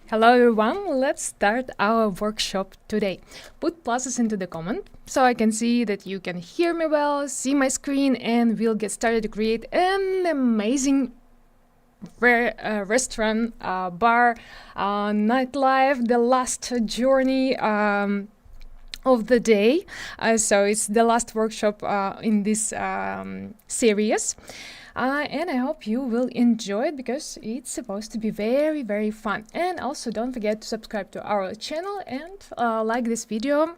Hello everyone, let's start our workshop today. Put pluses into the comment so I can see that you can hear me well, see my screen, and we'll get started to create an amazing restaurant, bar, nightlife, the last journey of the day. So it's the last workshop in this series. And I hope you will enjoy it because it's supposed to be very, very fun. And also don't forget to subscribe to our channel and like this video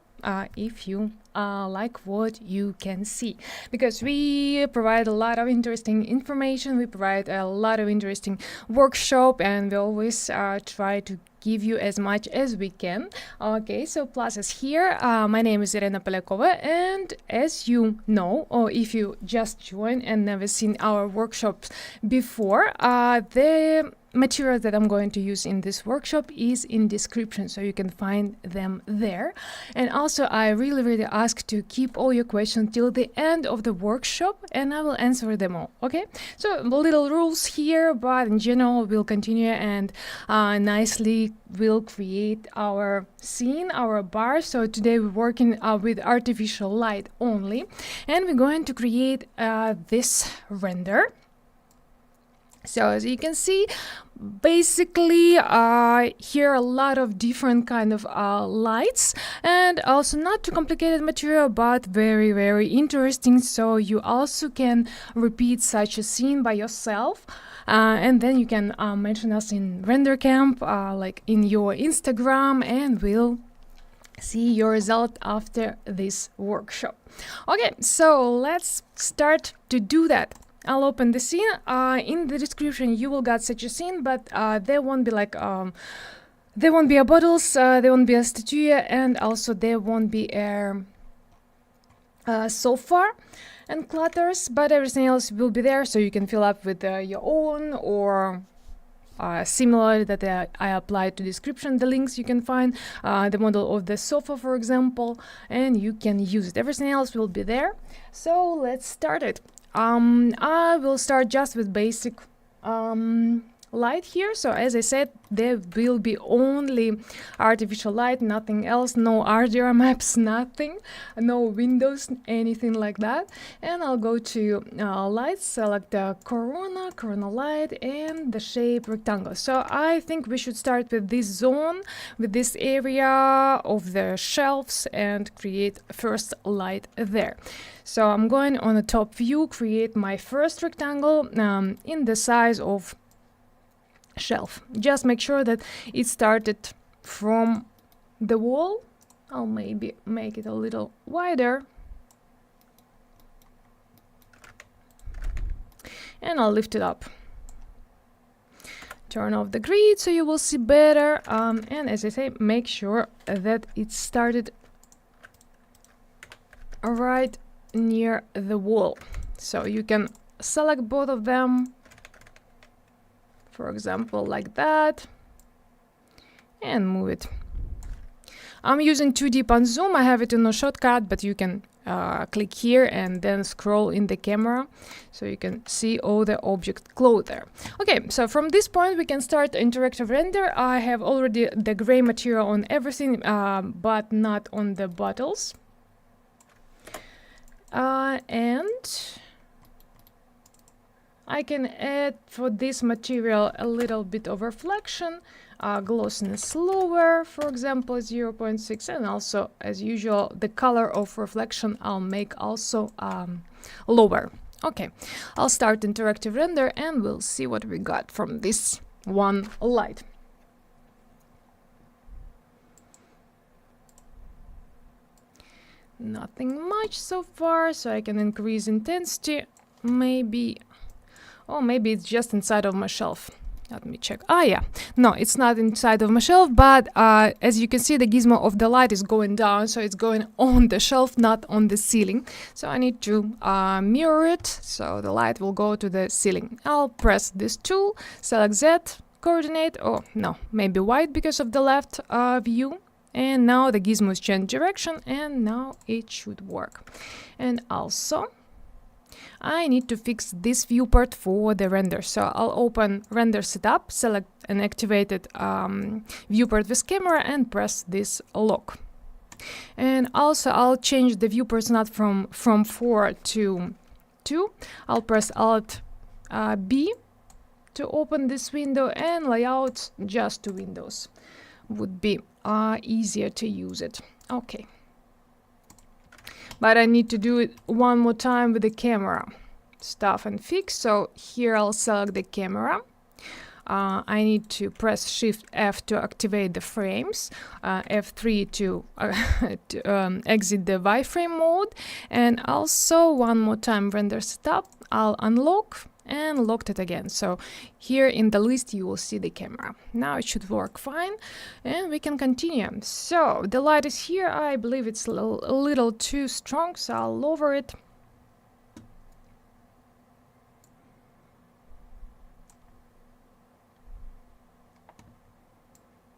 if you like what you can see, because we provide a lot of interesting information, we provide a lot of interesting workshop, and we always try to give you as much as we can. Okay, so pluses here. My name is Irena Poliakova, and as you know, or if you just joined and never seen our workshops before, the material that I'm going to use in this workshop is in description, so you can find them there. And also I really ask to keep all your questions till the end of the workshop, and I will answer them all. Okay, so little rules here, but in general we'll continue and nicely we'll create our scene, our bar. So today we're working with artificial light only, and we're going to create this render. So as you can see, basically here are a lot of different kind of lights, and also not too complicated material, but very interesting. So you also can repeat such a scene by yourself, and then you can mention us in render.camp, like in your Instagram, and we'll see your result after this workshop. Okay, so let's start to do that. I'll open the scene. In the description you will get such a scene, but there won't be like there won't be a bottles, there won't be a statue, and also there won't be a sofa and clutters, but everything else will be there, so you can fill up with your own or similar that I applied to description. The links you can find, the model of the sofa, for example, and you can use it. Everything else will be there. So let's start it. I will start just with basic light here. So as I said, there will be only artificial light, nothing else, no RDR maps, nothing, no windows, anything like that. And I'll go to light, select the corona light, and the shape rectangle. So I think we should start with this zone, with this area of the shelves, and create first light there. So I'm going on the top view, create my first rectangle in the size of shelf. Just make sure that it started from the wall. I'll maybe make it a little wider, and I'll lift it up. Turn off the grid so you will see better, and as I say, make sure that it started right near the wall. So you can select both of them, for example, like that, and move it. I'm using 2D pan zoom. I have it in a shortcut, but you can click here and then scroll in the camera so you can see all the object close there. Okay, so from this point we can start interactive render. I have already the gray material on everything, but not on the bottles. And I can add for this material a little bit of reflection, glossiness lower, for example 0.6, and also as usual the color of reflection I'll make also lower. Okay, I'll start interactive render and we'll see what we got from this one light. Nothing much so far, so I can increase intensity. Maybe, oh, maybe it's just inside of my shelf. Let me check. Ah, yeah, no, it's not inside of my shelf, but as you can see, the gizmo of the light is going down, so it's going on the shelf, not on the ceiling. So I need to mirror it, so the light will go to the ceiling. I'll press this tool, select Z, coordinate, oh, no, maybe white because of the left view. And now the gizmos change direction, and now it should work. And also I need to fix this viewport for the render. So I'll open render setup, select an activated viewport with camera and press this lock. And also I'll change the viewports not from 4 to 2. I'll press Alt B to open this window, and layout just 2 windows would be easier to use it. Okay. But I need to do it one more time with the camera stuff and fix. So here I'll select the camera. I need to press Shift F to activate the frames, F3 to exit the wireframe mode, and also one more time render setup. I'll unlock and locked it again. So here in the list you will see the camera. Now it should work fine and we can continue. So the light is here. I believe it's a little too strong, so I'll lower it.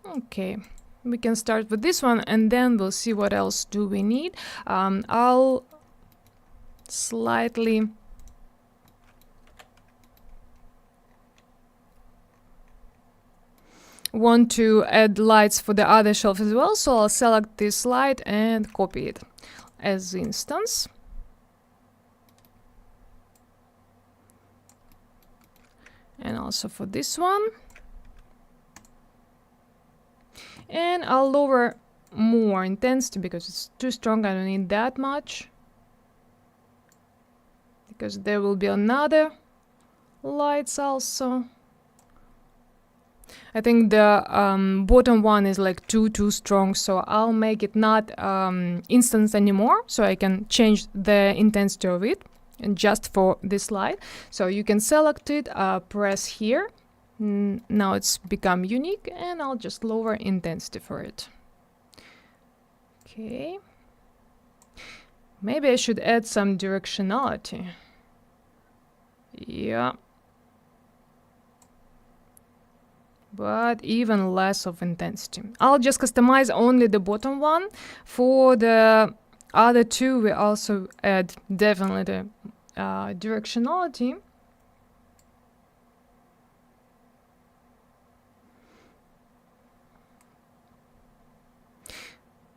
Okay, we can start with this one and then we'll see what else do we need. I'll slightly want to add lights for the other shelf as well, so I'll select this light and copy it as instance. And also for this one. And I'll lower more intensity because it's too strong. I don't need that much, because there will be another lights also. I think the bottom one is like too strong, so I'll make it not instance anymore, so I can change the intensity of it, and just for this light. So you can select it, press here. Now it's become unique, and I'll just lower intensity for it. Okay. Maybe I should add some directionality. Yeah. But even less of intensity. I'll just customize only the bottom one. For the other two, we also add definitely the directionality.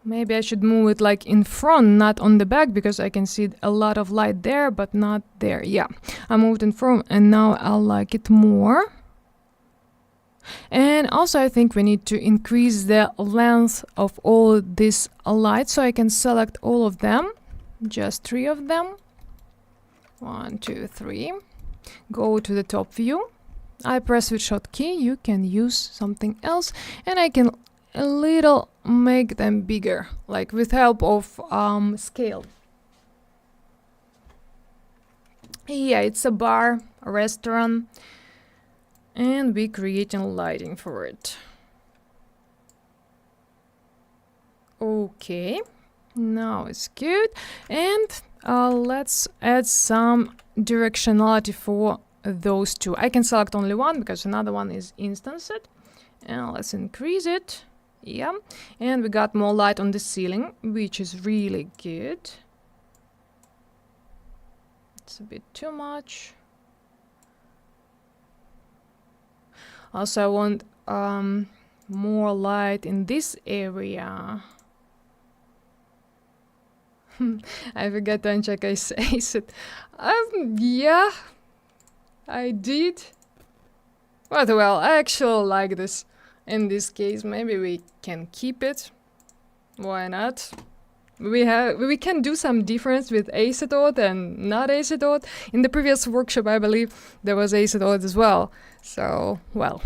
Maybe I should move it like in front, not on the back, because I can see a lot of light there, but not there. Yeah, I moved in front, and now I'll like it more. And also I think we need to increase the length of all these lights, so I can select all of them, just 3 of them. 1, 2, 3. Go to the top view. I press with hotkey. You can use something else, and I can a little make them bigger, like with help of scale. Yeah, it's a bar, a restaurant, and we're creating lighting for it. Okay, now it's good, and let's add some directionality for those two. I can select only one because another one is instanced, and let's increase it. Yeah, and we got more light on the ceiling, which is really good. It's a bit too much. Also, I want more light in this area. I forgot to uncheck I said. Yeah, I did. But well, I actually like this. In this case, maybe we can keep it. Why not? We can do some difference with acetone and not acetone. In the previous workshop, I believe there was acetone as well. So, well,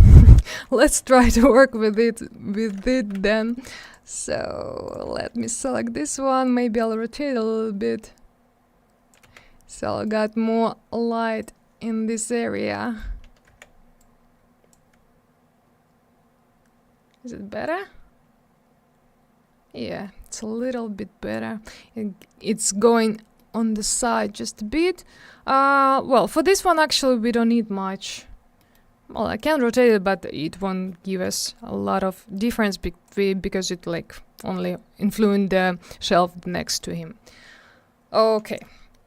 let's try to work with it then. So let me select this one. Maybe I'll rotate a little bit. So I got more light in this area. Is it better? Yeah, it's a little bit better. It's going on the side just a bit. Well, for this one actually we don't need much. Well, I can rotate it, but it won't give us a lot of difference because it like only influence the shelf next to him. Okay.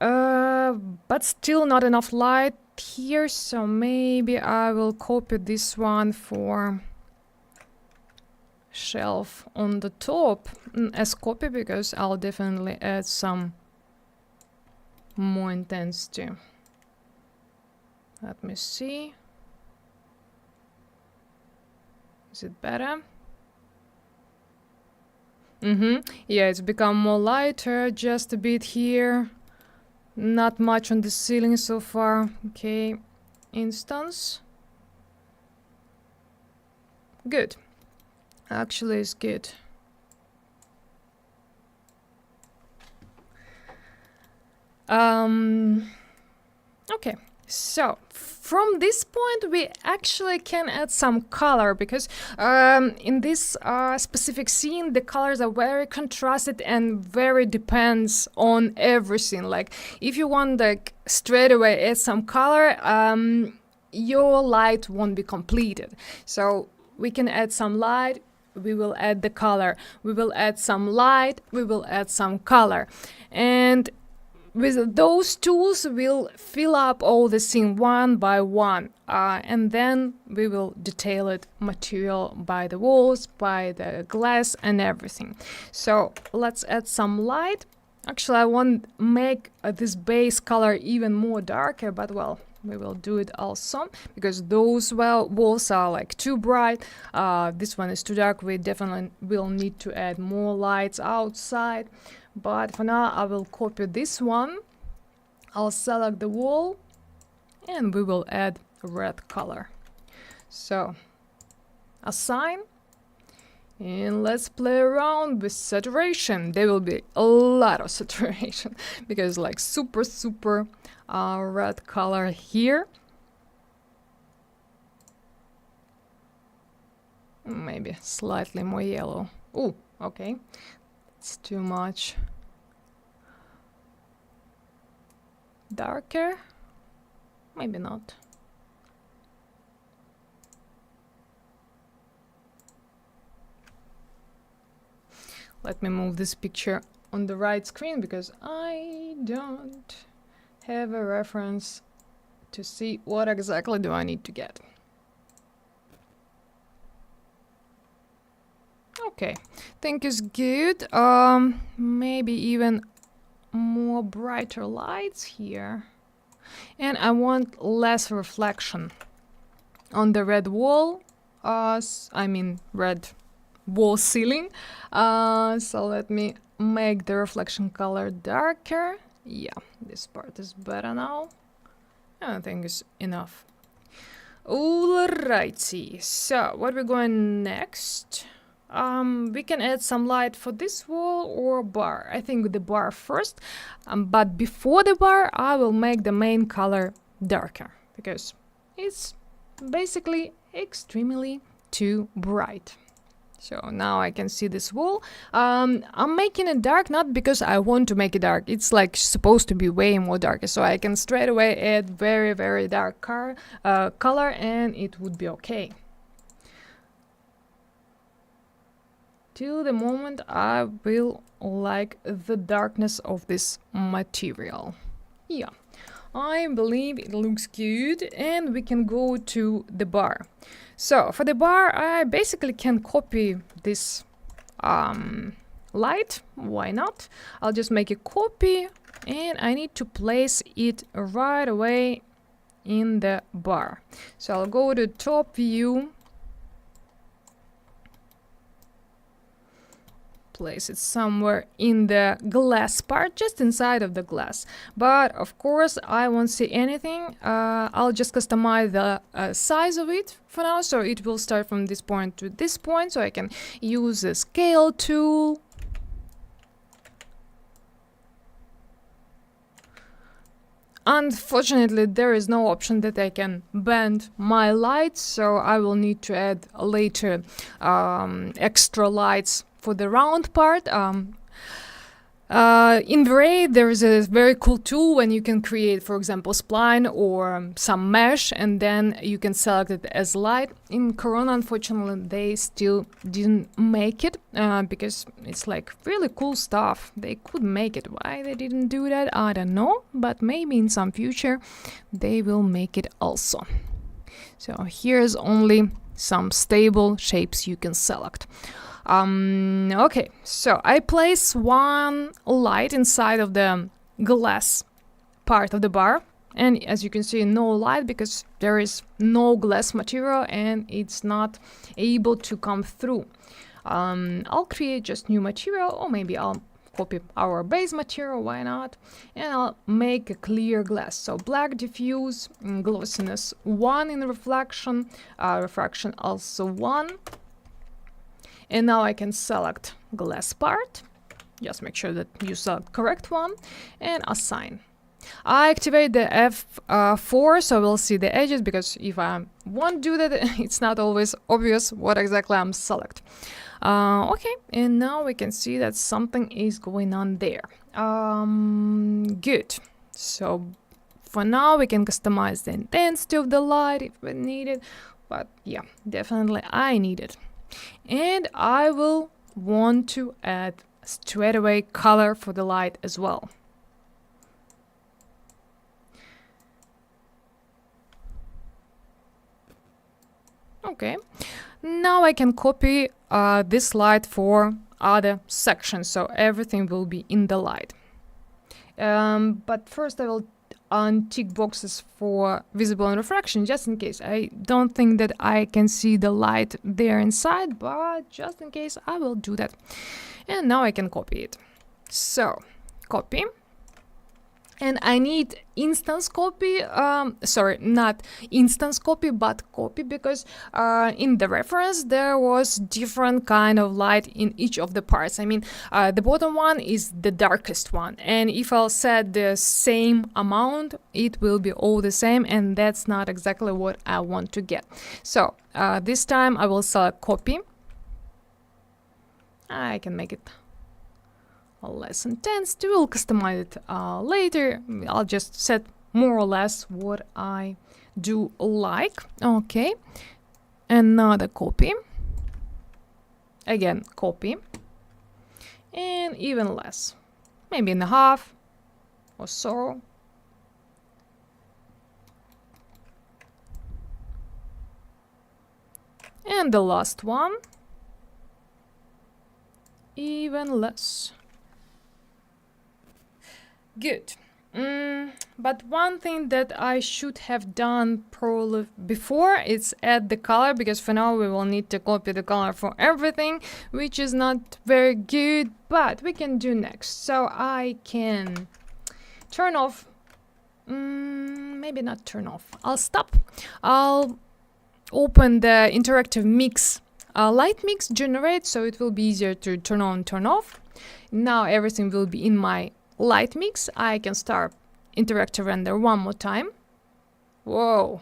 but still not enough light here, so maybe I will copy this one for shelf on the top as copy, because I'll definitely add some more intensity. Let me see. Is it better? Yeah, it's become more lighter, just a bit here. Not much on the ceiling so far. Okay, instance. Good. Actually, it's good. Okay, so from this point we actually can add some color, because in this specific scene the colors are very contrasted and very depends on everything. Like if you want like straight away add some color, your light won't be completed. So we can add some light, we will add the color, we will add some light, we will add some color, and with those tools we'll fill up all the scene one by one, and then we will detail it material by the walls, by the glass and everything. So let's add some light. Actually I want to make this base color even more darker, but well, we will do it also because those walls are like too bright. This one is too dark. We definitely will need to add more lights outside. But for now I will copy this one. I'll select the wall and we will add red color. So assign, and let's play around with saturation. There will be a lot of saturation because like super red color here. Maybe slightly more yellow. Oh, okay. It's too much. Darker? Maybe not. Let me move this picture on the right screen because I don't have a reference to see what exactly do I need to get. Okay, think is good. Maybe even more brighter lights here. And I want less reflection on the red wall. I mean red wall ceiling. So let me make the reflection color darker. Yeah, this part is better now. I think it's enough. Alrighty, so what we're going next? We can add some light for this wall or bar. I think the bar first, but before the bar I will make the main color darker because it's basically extremely too bright. So now I can see this wall. I'm making it dark not because I want to make it dark. It's like supposed to be way more darker, so I can straight away add very dark color and it would be okay. Till the moment I will like the darkness of this material. Yeah, I believe it looks good, and we can go to the bar. So for the bar I basically can copy this light. Why not? I'll just make a copy and I need to place it right away in the bar. So I'll go to top view, place it somewhere in the glass part, just inside of the glass. But of course I won't see anything. I'll just customize the size of it for now, so it will start from this point to this point, so I can use the scale tool. Unfortunately there is no option that I can bend my lights, so I will need to add later extra lights for the round part. In V-Ray, there is a very cool tool when you can create, for example, spline or some mesh, and then you can select it as light. In Corona, unfortunately, they still didn't make it because it's like really cool stuff. They could make it. Why they didn't do that, I don't know, but maybe in some future they will make it also. So here's only some stable shapes you can select. Okay, so I place one light inside of the glass part of the bar, and as you can see, no light because there is no glass material and it's not able to come through. I'll create just new material, or maybe I'll copy our base material, why not, and I'll make a clear glass. So black diffuse, glossiness 1 in reflection, refraction also 1. And now I can select glass part. Just make sure that you select correct one and assign. I activate the F4 so we'll see the edges, because if I won't do that, it's not always obvious what exactly I'm select. Okay, and now we can see that something is going on there. Good. So for now we can customize the intensity of the light if we need it, but yeah, definitely I need it. And I will want to add straight away color for the light as well. Okay, now I can copy this light for other sections, so everything will be in the light. But first I will untick boxes for visible and refraction, just in case. I don't think that I can see the light there inside, but just in case I will do that. And now I can copy it. So copy, and I need instance copy, sorry, not instance copy, but copy, because in the reference there was different kind of light in each of the parts. I mean, the bottom one is the darkest one, and if I'll set the same amount, it will be all the same, and that's not exactly what I want to get. So this time I will select copy. I can make it less intense. We'll customize it later. I'll just set more or less what I do like. Okay, another copy, again copy, and even less, maybe in a half or so. And the last one, even less. Good. But one thing that I should have done probably before is add the color, because for now we will need to copy the color for everything, which is not very good, but we can do next. So I can turn off, maybe not turn off, I'll stop. I'll open the interactive mix, light mix generate, so it will be easier to turn on, turn off. Now everything will be in my light mix. I can start interactive render one more time. Whoa,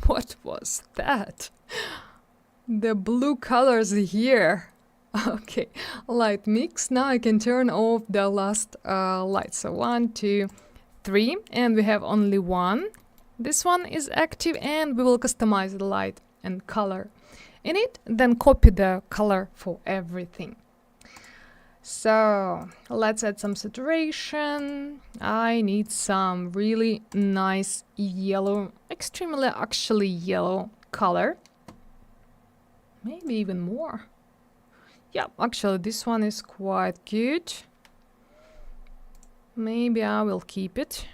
what was that? The blue colors here. Okay, light mix. Now I can turn off the last light. So 1, 2, 3, and we have only one. This one is active, and we will customize the light and color in it, then copy the color for everything. So let's add some saturation. I need some really nice yellow, extremely actually yellow color. Maybe even more. Yeah, actually this one is quite good. Maybe I will keep it.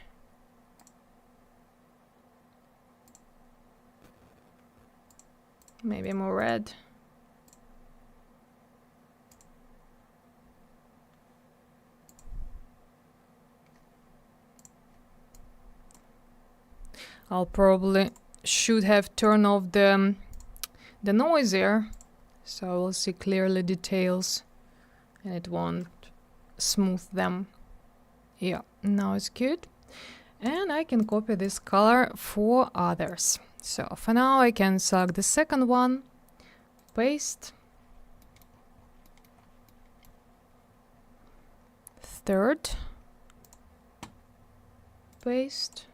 Maybe more red. I'll probably should have turned off the noise there, so we'll see clearly details and it won't smooth them. Yeah, now it's good. And I can copy this color for others. So for now I can select the second one, paste, third. Paste.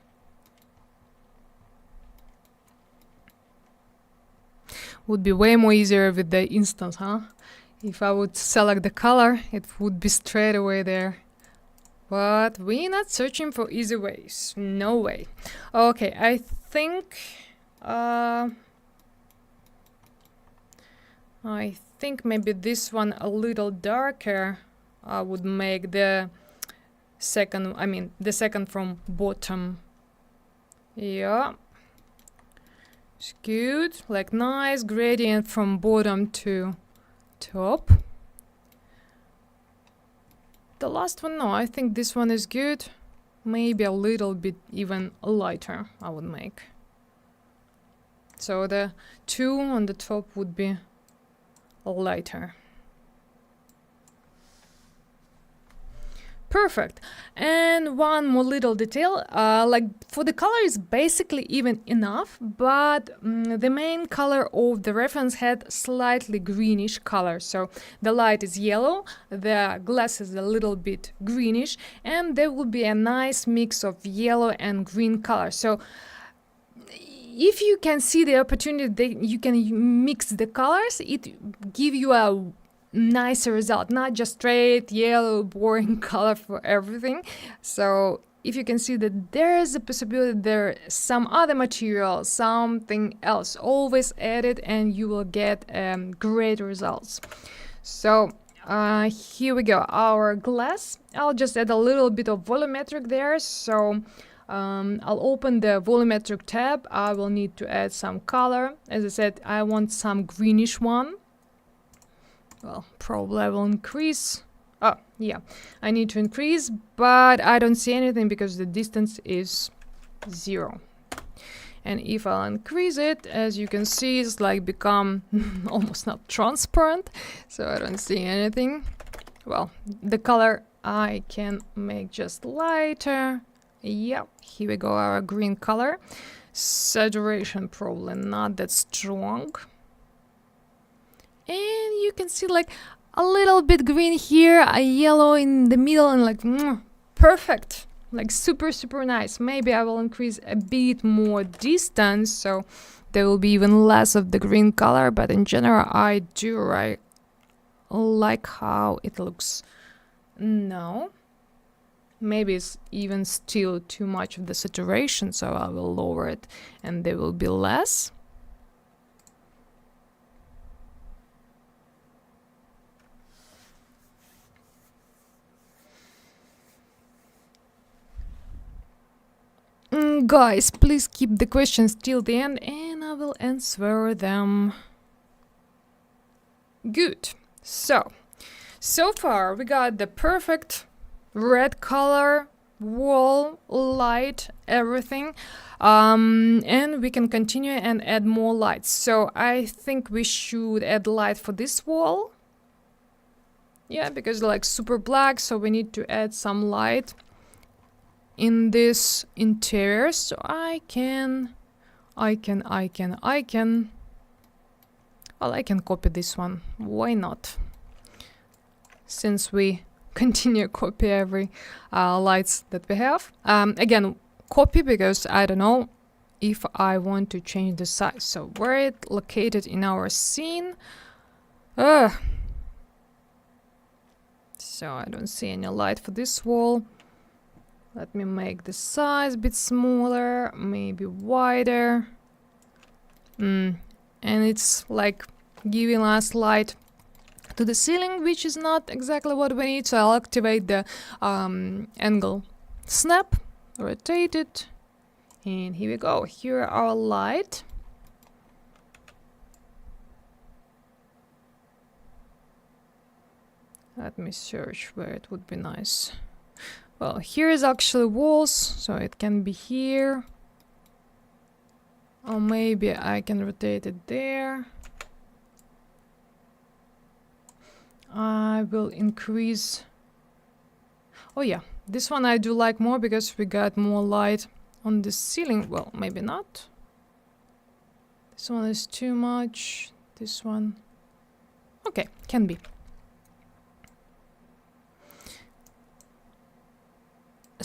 Would be way more easier with the instance, huh? If I would select the color, it would be straight away there. But we're not searching for easy ways. No way. Okay, I think maybe this one a little darker would make the second from bottom. Yeah. It's good. Like nice gradient from bottom to top. The last one, no, I think this one is good. Maybe a little bit even lighter I would make. So the 2 on the top would be lighter. Perfect. And one more little detail, like for the color is basically even enough, but the main color of the reference had slightly greenish color. So the light is yellow, the glass is a little bit greenish, and there will be a nice mix of yellow and green color. So if you can see the opportunity that you can mix the colors, it give you a nicer result, not just straight yellow boring color for everything. So if you can see that there is a possibility there some other material, something else, always add it and you will get great results. So here we go, our glass. I'll just add a little bit of volumetric there. So I'll open the volumetric tab. I will need to add some color. As I said, I want some greenish one. Well, probably I will increase. Oh, yeah, I need to increase, but I don't see anything because the distance is 0. And if I'll increase it, as you can see, it's like become almost not transparent, so I don't see anything. Well, the color I can make just lighter. Yeah, here we go, our green color. Saturation probably not that strong. And you can see like a little bit green here, a yellow in the middle, and like perfect, like super nice. Maybe I will increase a bit more distance so there will be even less of the green color, but in general I like how it looks now. Maybe it's even still too much of the saturation, so I will lower it and there will be less. Guys, please keep the questions till the end and I will answer them. Good. So far we got the perfect red color, wall, light, everything. And we can continue and add more lights. So I think we should add light for this wall. Yeah, because like super black, so we need to add some light in this interior. So I can copy this one. Why not? Since we continue copy every lights that we have. Again, copy because I don't know if I want to change the size. So where it located in our scene? So I don't see any light for this wall. Let me make the size a bit smaller, maybe wider. And it's like giving us light to the ceiling, which is not exactly what we need. So I'll activate the angle snap, rotate it, and here we go. Here are our light. Let me search where it would be nice. Well, here is actually walls, so it can be here. Or maybe I can rotate it there. I will increase. Oh yeah, this one I do like more because we got more light on the ceiling. Well, maybe not. This one is too much. This one. Okay, can be.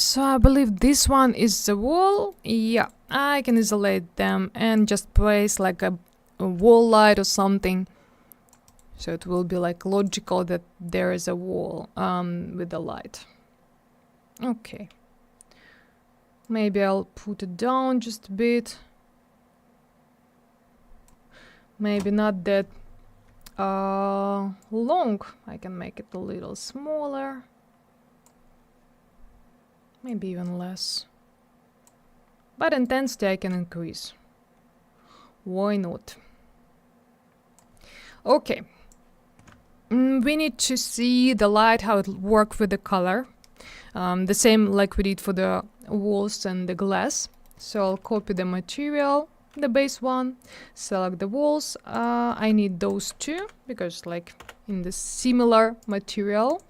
So I believe this one is the wall. Yeah, I can isolate them and just place like a wall light or something. So it will be like logical that there is a wall with the light. Okay. Maybe I'll put it down just a bit. Maybe not that long. I can make it a little smaller. Maybe even less. But intensity I can increase. Why not? Okay. We need to see the light, how it works with the color. The same like we did for the walls and the glass. So I'll copy the material, the base one, select the walls. I need those two because like in the similar material.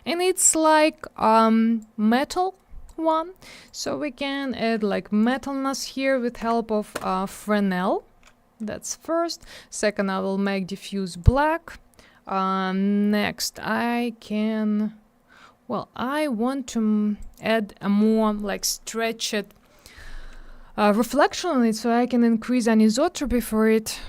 And it's like metal one. So we can add like metalness here with help of Fresnel. That's first. Second, I will make diffuse black. Next, I can... Well, I want to add a more like stretched reflection on it, so I can increase anisotropy for it.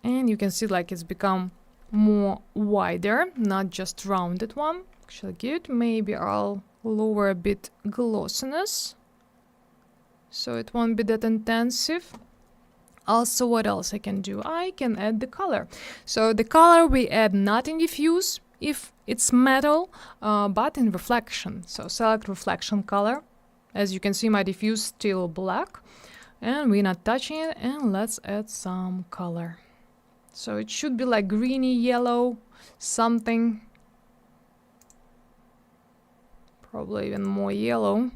And you can see like it's become more wider, not just rounded one. Actually good. Maybe I'll lower a bit glossiness, so it won't be that intensive. Also, what else I can do? I can add the color. So the color we add not in diffuse, if it's metal, but in reflection. So select reflection color. As you can see, my diffuse still black, and we're not touching it. And let's add some color. So it should be like greeny yellow, something. Probably even more yellow.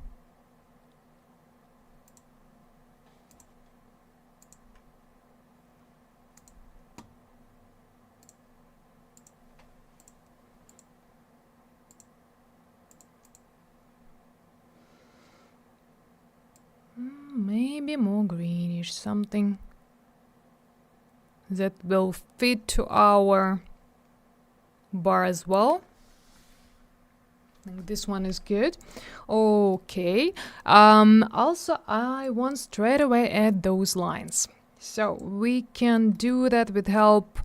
Maybe more greenish, something that will fit to our bar as well. I think this one is good. Okay. Also, I want straight away add those lines. So we can do that with help.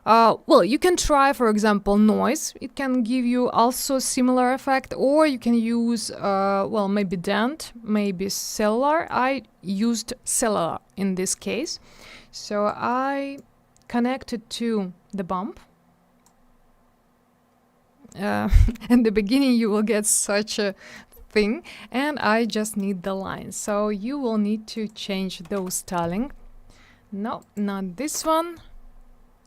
Well, you can try, for example, noise. It can give you also similar effect, or you can use, well, maybe dent, maybe cellular. I used cellular in this case. So I connected to the bump. In the beginning, you will get such a thing, and I just need the lines. So you will need to change those styling. No, not this one.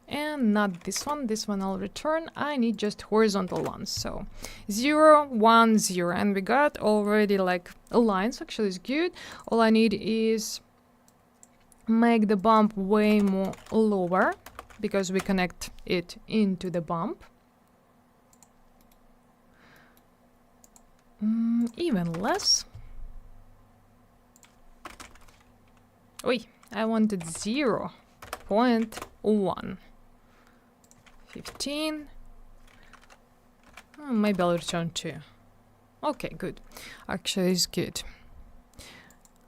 And not this one. This one I'll return. I need just horizontal ones. So 0, 1, 0. And we got already like lines. Actually, is good. All I need is make the bump way more lower because we connect it into the bump. Even less. Oi, I wanted 0.1. 15. Maybe I'll return 2. Okay, good. Actually, it's good.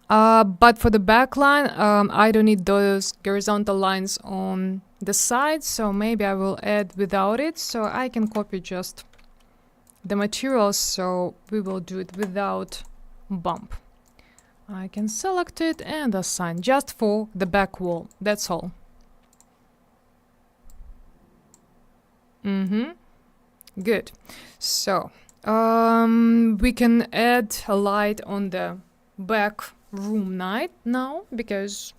But for the back line, I don't need those horizontal lines on the side, so maybe I will add without it, so I can copy just the materials, so we will do it without bump. I can select it and assign just for the back wall. That's all. Good. So we can add a light on the back room night now because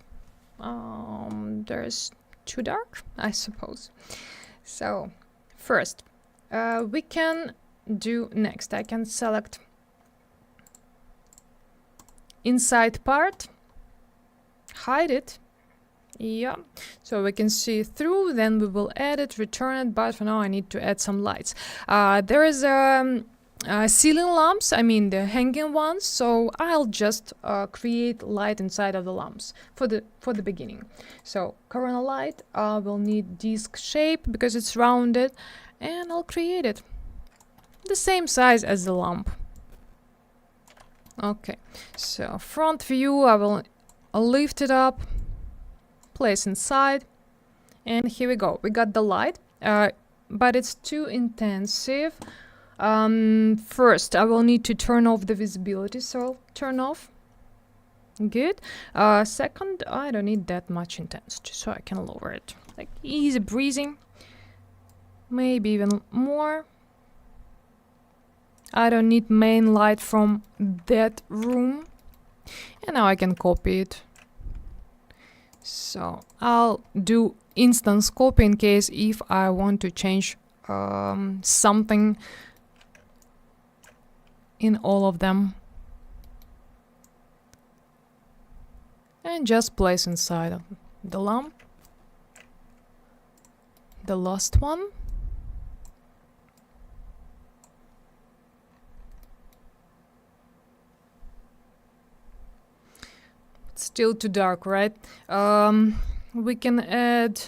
there's too dark, I suppose. So first we can do next. I can select inside part, hide it. Yeah, so we can see through, then we will add it, return it, but for now I need to add some lights. There is ceiling lamps, I mean the hanging ones, so I'll just create light inside of the lamps for the beginning. So corona light will need disc shape because it's rounded, and I'll create it the same size as the lamp. Okay, so front view, I will lift it up, place inside, and here we go. We got the light, but it's too intensive. First, I will need to turn off the visibility, so turn off. Good. Second, I don't need that much intensity, so I can lower it. Like easy breezing, maybe even more. I don't need main light from that room. And now I can copy it. So I'll do instance copy in case if I want to change something in all of them. And just place inside of the lamp. The last one. Still too dark, right? We can add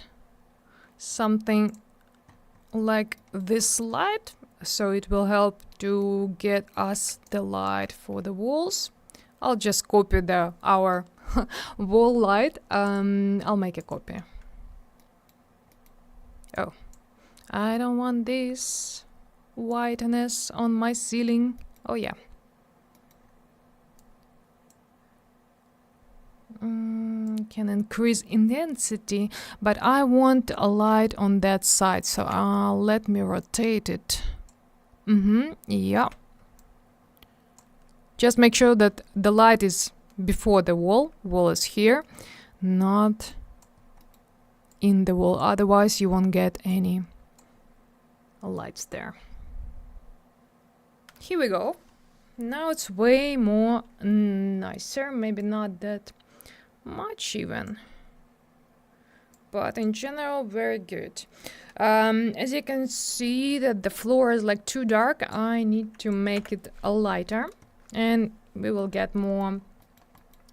something like this light, so it will help to get us the light for the walls. I'll just copy our wall light. I'll make a copy. Oh, I don't want this whiteness on my ceiling. Oh yeah. Can increase intensity, but I want a light on that side, so let me rotate it. Yeah. Just make sure that the light is before the wall. Wall is here, not in the wall. Otherwise, you won't get any lights there. Here we go. Now it's way more nicer. Maybe not that much even, but in general very good. As you can see that the floor is like too dark. I need to make it a lighter, and we will get more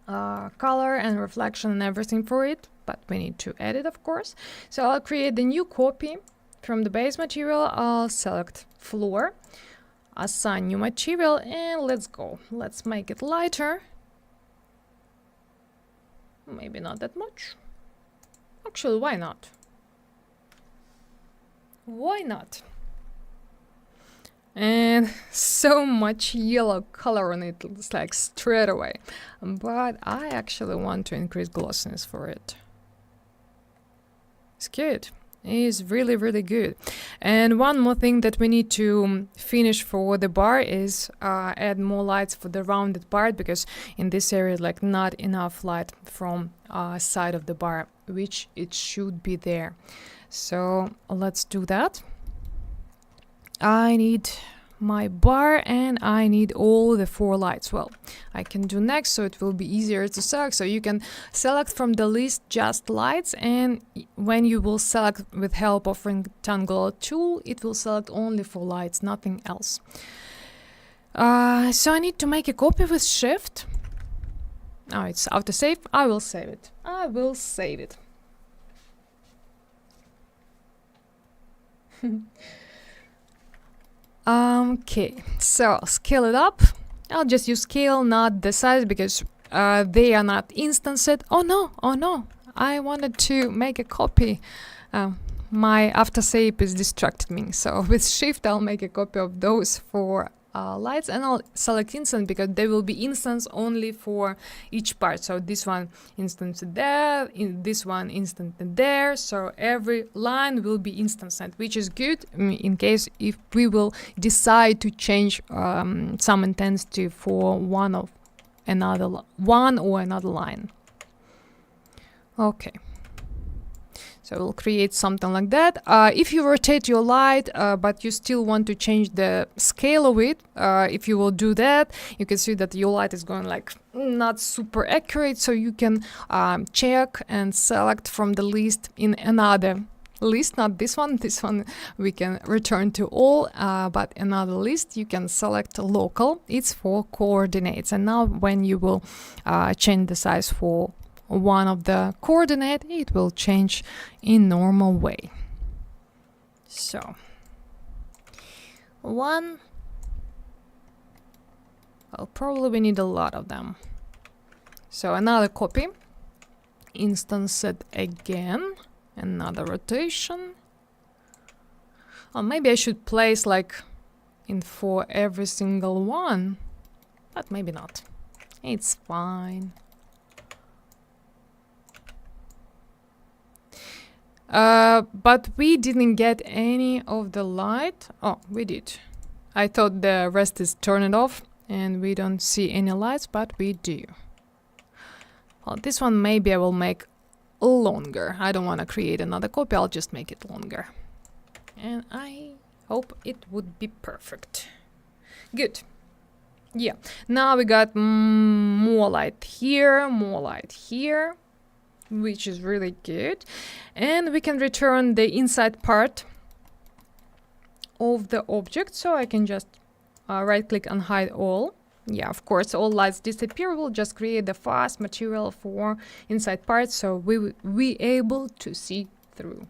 color and reflection and everything for it, but we need to edit, of course. So I'll create the new copy from the base material. I'll select floor, assign new material, and let's go. Let's make it lighter. Maybe not that much. Actually, why not? Why not? And so much yellow color on it, it's like straight away. But I actually want to increase glossiness for it. It's good. It's really, really good. And one more thing that we need to finish for the bar is add more lights for the rounded part, because in this area like not enough light from side of the bar, which it should be there. So let's do that. I need my bar and I need all the 4 lights. Well, I can do next, so it will be easier to select. So you can select from the list just lights, and when you will select with help of rectangular tool, it will select only 4 lights, nothing else. So I need to make a copy with shift. Oh, it's autosave. I will save it. I will save it. Okay, so scale it up. I'll just use scale, not the size, because they are not instanced. Oh no, I wanted to make a copy. My autosave is distracted me. So with shift, I'll make a copy of those 4 lights, and I'll select instance because they will be instance only for each part. So this one instance there, this one instance there, so every line will be instanced, which is good in case if we will decide to change some intensity for one or another line. Okay. So we'll create something like that. If you rotate your light, but you still want to change the scale of it, if you will do that, you can see that your light is going like not super accurate. So you can check and select from the list in another list, not this one. This one we can return to all, but another list you can select local. It's for coordinates. And now when you will change the size for one of the coordinate, it will change in normal way. So 1, Well, probably we need a lot of them. So another copy. Instance it again. Another rotation. Or maybe I should place like in for every single one. But maybe not. It's fine. But we didn't get any of the light. Oh, we did. I thought the rest is turned off and we don't see any lights, but we do. Well, this one maybe I will make longer. I don't want to create another copy, I'll just make it longer. And I hope it would be perfect. Good. Yeah, now we got more light here, which is really good. And we can return the inside part of the object, so I can just right click and hide all. Yeah, of course, all lights disappear. We'll just create the fast material for inside part, so we will be able to see through.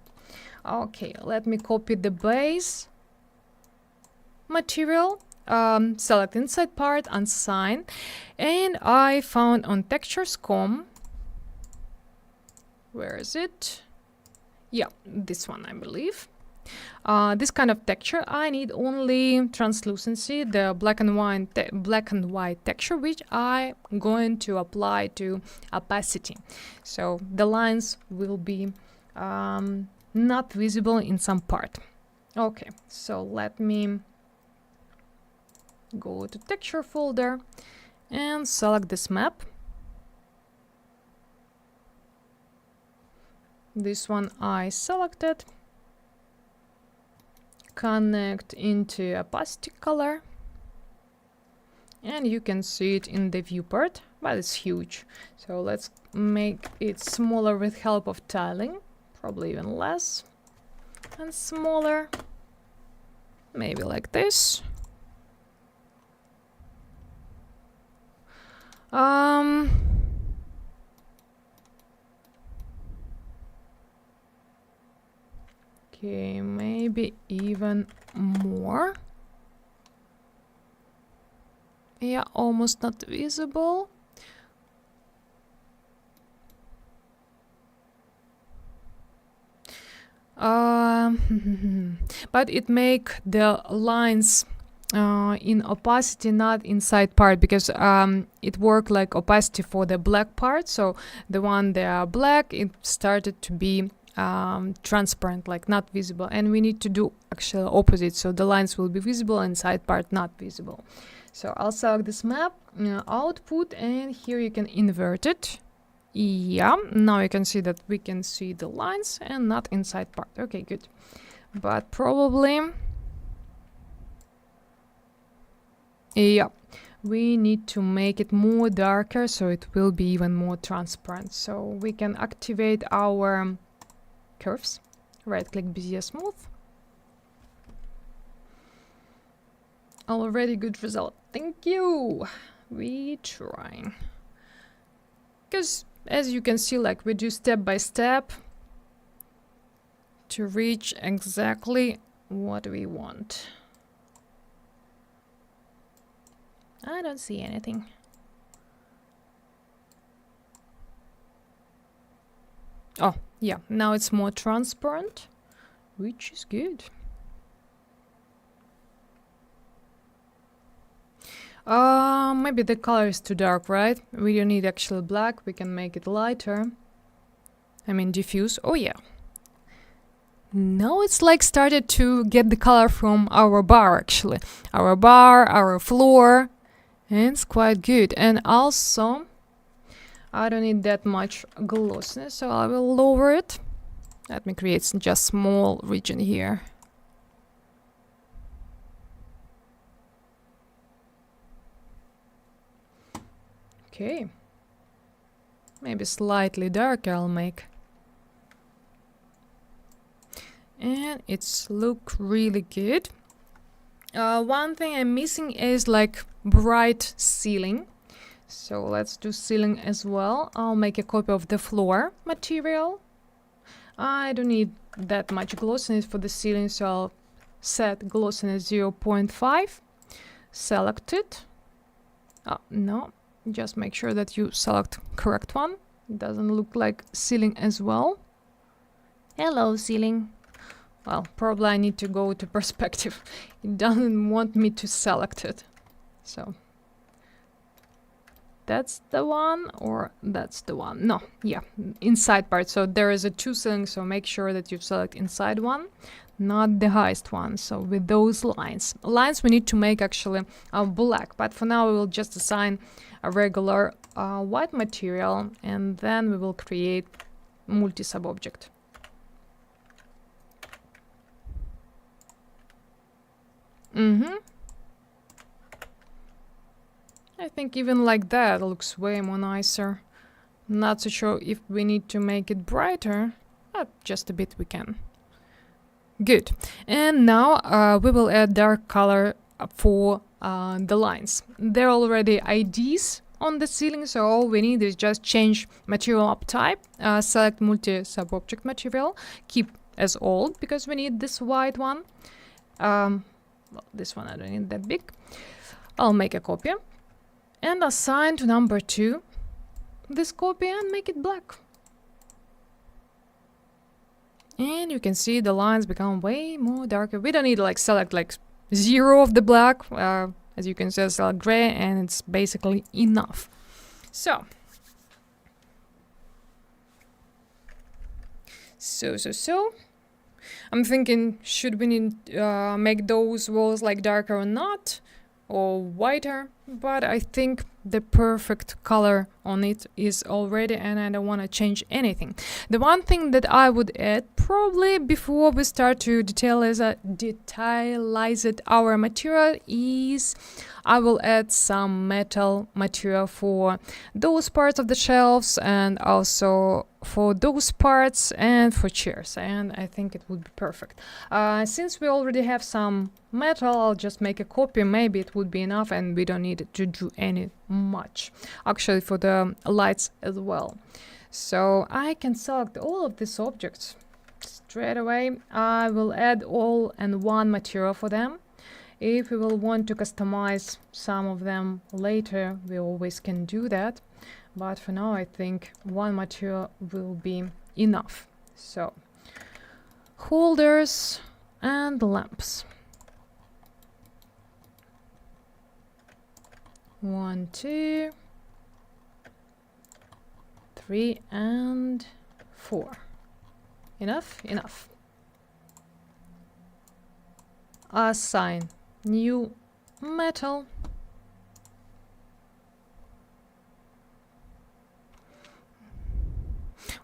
Okay, let me copy the base material. Select inside part, unsign, and I found on textures.com. Where is it? Yeah, this one I believe. This kind of texture, I need only translucency, the black and white texture, which I'm going to apply to opacity. So the lines will be not visible in some part. Okay, so let me go to texture folder and select this map. This one I selected. Connect into opacity color. And you can see it in the viewport, but it's huge. So let's make it smaller with help of tiling. Probably even less. And smaller. Maybe like this. Okay, maybe even more. Yeah, almost not visible. But it make the lines in opacity not inside part, because it worked like opacity for the black part. So the one they are black, it started to be transparent, like not visible, and we need to do actually opposite, so the lines will be visible, inside part not visible. So I'll select this map, output, and here you can invert it. Yeah, now you can see that we can see the lines and not inside part. Okay, good. But probably, yeah, we need to make it more darker so it will be even more transparent. So we can activate our curves. Right click Bezier Smooth. Already good result. Thank you. We trying. Because as you can see, like we do step by step to reach exactly what we want. I don't see anything. Oh, yeah, now it's more transparent, which is good. Maybe the color is too dark, right? We don't need actually black, we can make it lighter. I mean diffuse. Oh yeah. Now it's like started to get the color from our bar actually. Our bar, our floor, and it's quite good. And also, I don't need that much glossiness, so I will lower it. Let me create just small region here. Okay. Maybe slightly darker I'll make. And it's look really good. One thing I'm missing is like bright ceiling. So let's do ceiling as well. I'll make a copy of the floor material. I don't need that much glossiness for the ceiling, so I'll set glossiness 0.5. Select it. Oh, no, just make sure that you select correct one. It doesn't look like ceiling as well. Hello, ceiling. Well, probably I need to go to perspective. It doesn't want me to select it. So that's the one, or that's the one. No, yeah, inside part. So there is a two ceiling, so make sure that you select inside one, not the highest one. So with those lines we need to make actually black, but for now we will just assign a regular white material, and then we will create multi-sub-object. I think even like that looks way more nicer. Not so sure if we need to make it brighter, but just a bit we can. Good. And now we will add dark color for the lines. There are already IDs on the ceiling, so all we need is just change material up type, select multi-sub-object material, keep as old because we need this white one. Well, this one I don't need that big. I'll make a copy and assign to number 2 this copy and make it black. And you can see the lines become way more darker. We don't need to like select like 0 of the black. As you can see, select gray, and it's basically enough. So I'm thinking, should we make those walls like darker or not, or whiter? But I think the perfect color on it is already, and I don't want to change anything. The one thing that I would add probably before we start to detailize it our material is I will add some metal material for those parts of the shelves, and also for those parts and for chairs, and I think it would be perfect. Since we already have some metal, I'll just make a copy. Maybe it would be enough and we don't need to do any much actually for the lights as well. So I can select all of these objects straight away. I will add all and one material for them. If we will want to customize some of them later, we always can do that, but for now I think one material will be enough. So holders and lamps. 1, 2, 3 and 4. Enough. Assign new metal.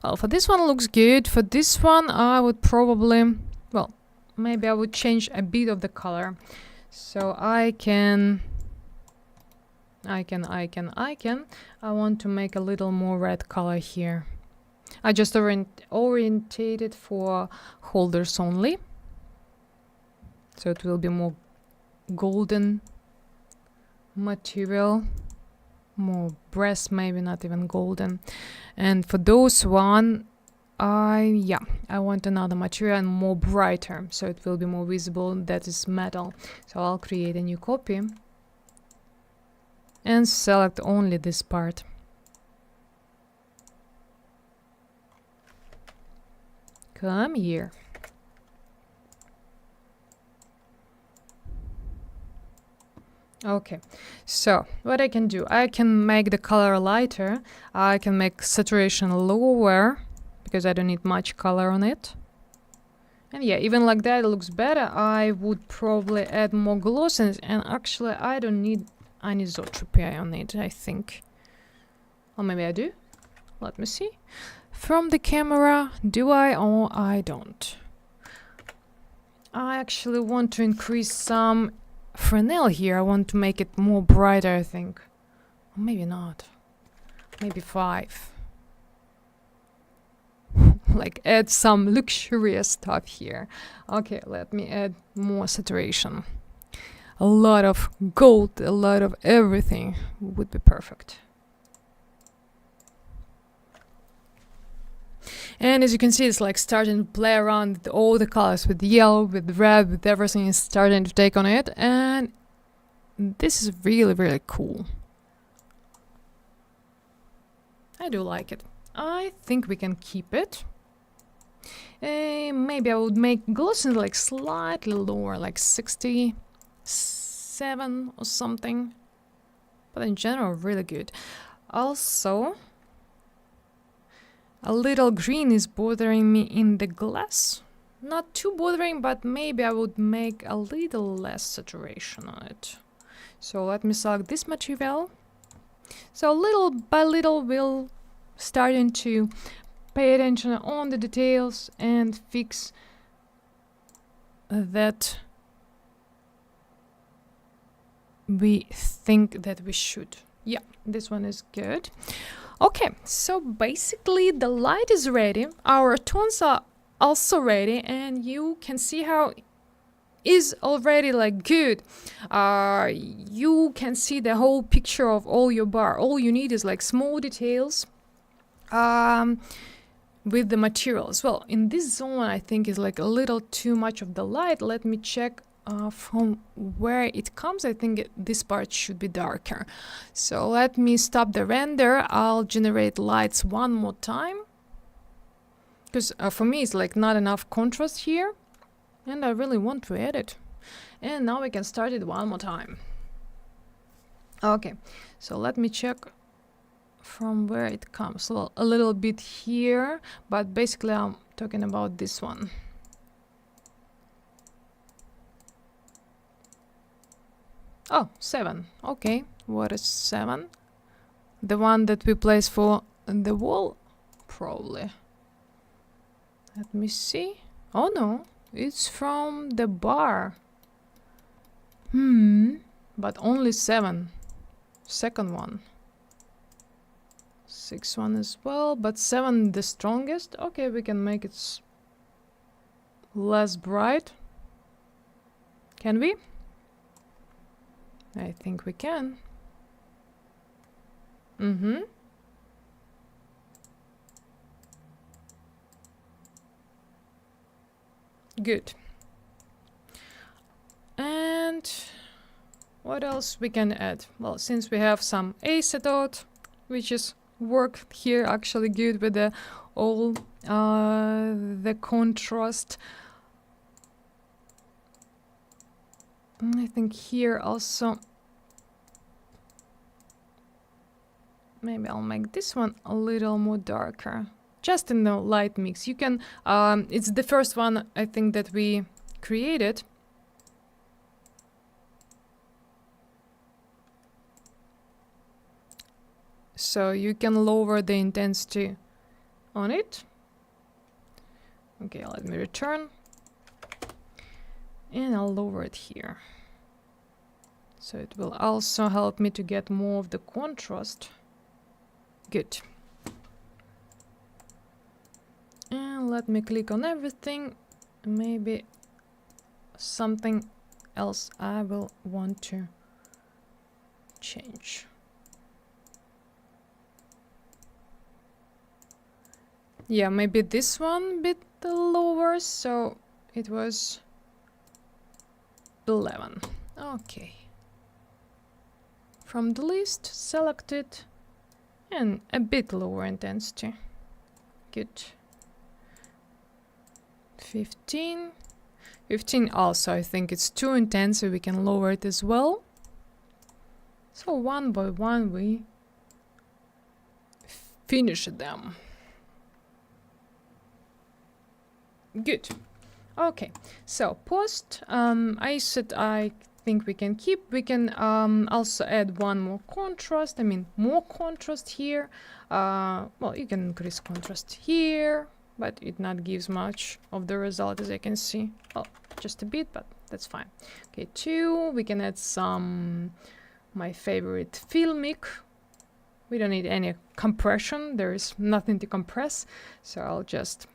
Well, for this one looks good. For this one I would probably, well, maybe I would change a bit of the color. So I want to make a little more red color here. I just orientated for holders only, so it will be more golden material, more brass, maybe not even golden. And for those one, I want another material and more brighter, so it will be more visible. That is metal. So I'll create a new copy and select only this part. Come here. Okay, so what I can do, I can make the color lighter, I can make saturation lower because I don't need much color on it. And yeah, even like that it looks better. I would probably add more glossiness, and actually I don't need anisotropy on it, I think. Or maybe I do. Let me see. From the camera, do I or I don't? I actually want to increase some Fresnel here. I want to make it more brighter, I think. Or maybe not. Maybe 5. Like add some luxurious stuff here. Okay, let me add more saturation. A lot of gold, a lot of everything would be perfect. And as you can see, it's like starting to play around with all the colors, with yellow, with red, with everything is starting to take on it. And this is really, really cool. I do like it. I think we can keep it. Maybe I would make glossing like slightly lower, like 67 or something. But in general, really good. Also, a little green is bothering me in the glass. Not too bothering, but maybe I would make a little less saturation on it. So let me select this material. So little by little we'll starting to pay attention on the details and fix that we think that we should. Yeah, this one is good. Okay, so basically the light is ready. Our tones are also ready, and you can see how is already like good. You can see the whole picture of all your bar. All you need is like small details with the materials. Well, in this zone I think is like a little too much of the light. Let me check from where it comes. I think this part should be darker. So let me stop the render. I'll generate lights one more time, because for me it's like not enough contrast here, and I really want to edit. And now we can start it one more time. Okay, so let me check from where it comes. Well, a little bit here, but basically I'm talking about this one. Oh, 7. Okay, what is 7? The one that we place for the wall? Probably. Let me see. Oh no, it's from the bar. But only 7. Second one. 6 one as well, but 7 the strongest. Okay, we can make it less bright. Can we? I think we can. Good. And what else we can add? Well, since we have some acetone, which is worked here actually good with the all the contrast. I think here also maybe I'll make this one a little more darker, just in the light mix. You can it's the first one I think that we created. So you can lower the intensity on it. Okay, let me return. And I'll lower it here. So it will also help me to get more of the contrast. Good. And let me click on everything. Maybe something else I will want to change. Yeah, maybe this one bit lower, so it was 11. Okay. From the list, select it, and a bit lower intensity. Good. 15. 15 also, I think it's too intense, so we can lower it as well. So one by one we finish them. Good. Okay, so post, I said I think we can keep. We can also add one more contrast. I mean, more contrast here. Well, you can increase contrast here, but it not gives much of the result, as I can see. Well, just a bit, but that's fine. Okay, 2. We can add some my favorite filmic. We don't need any compression. There is nothing to compress, so I'll just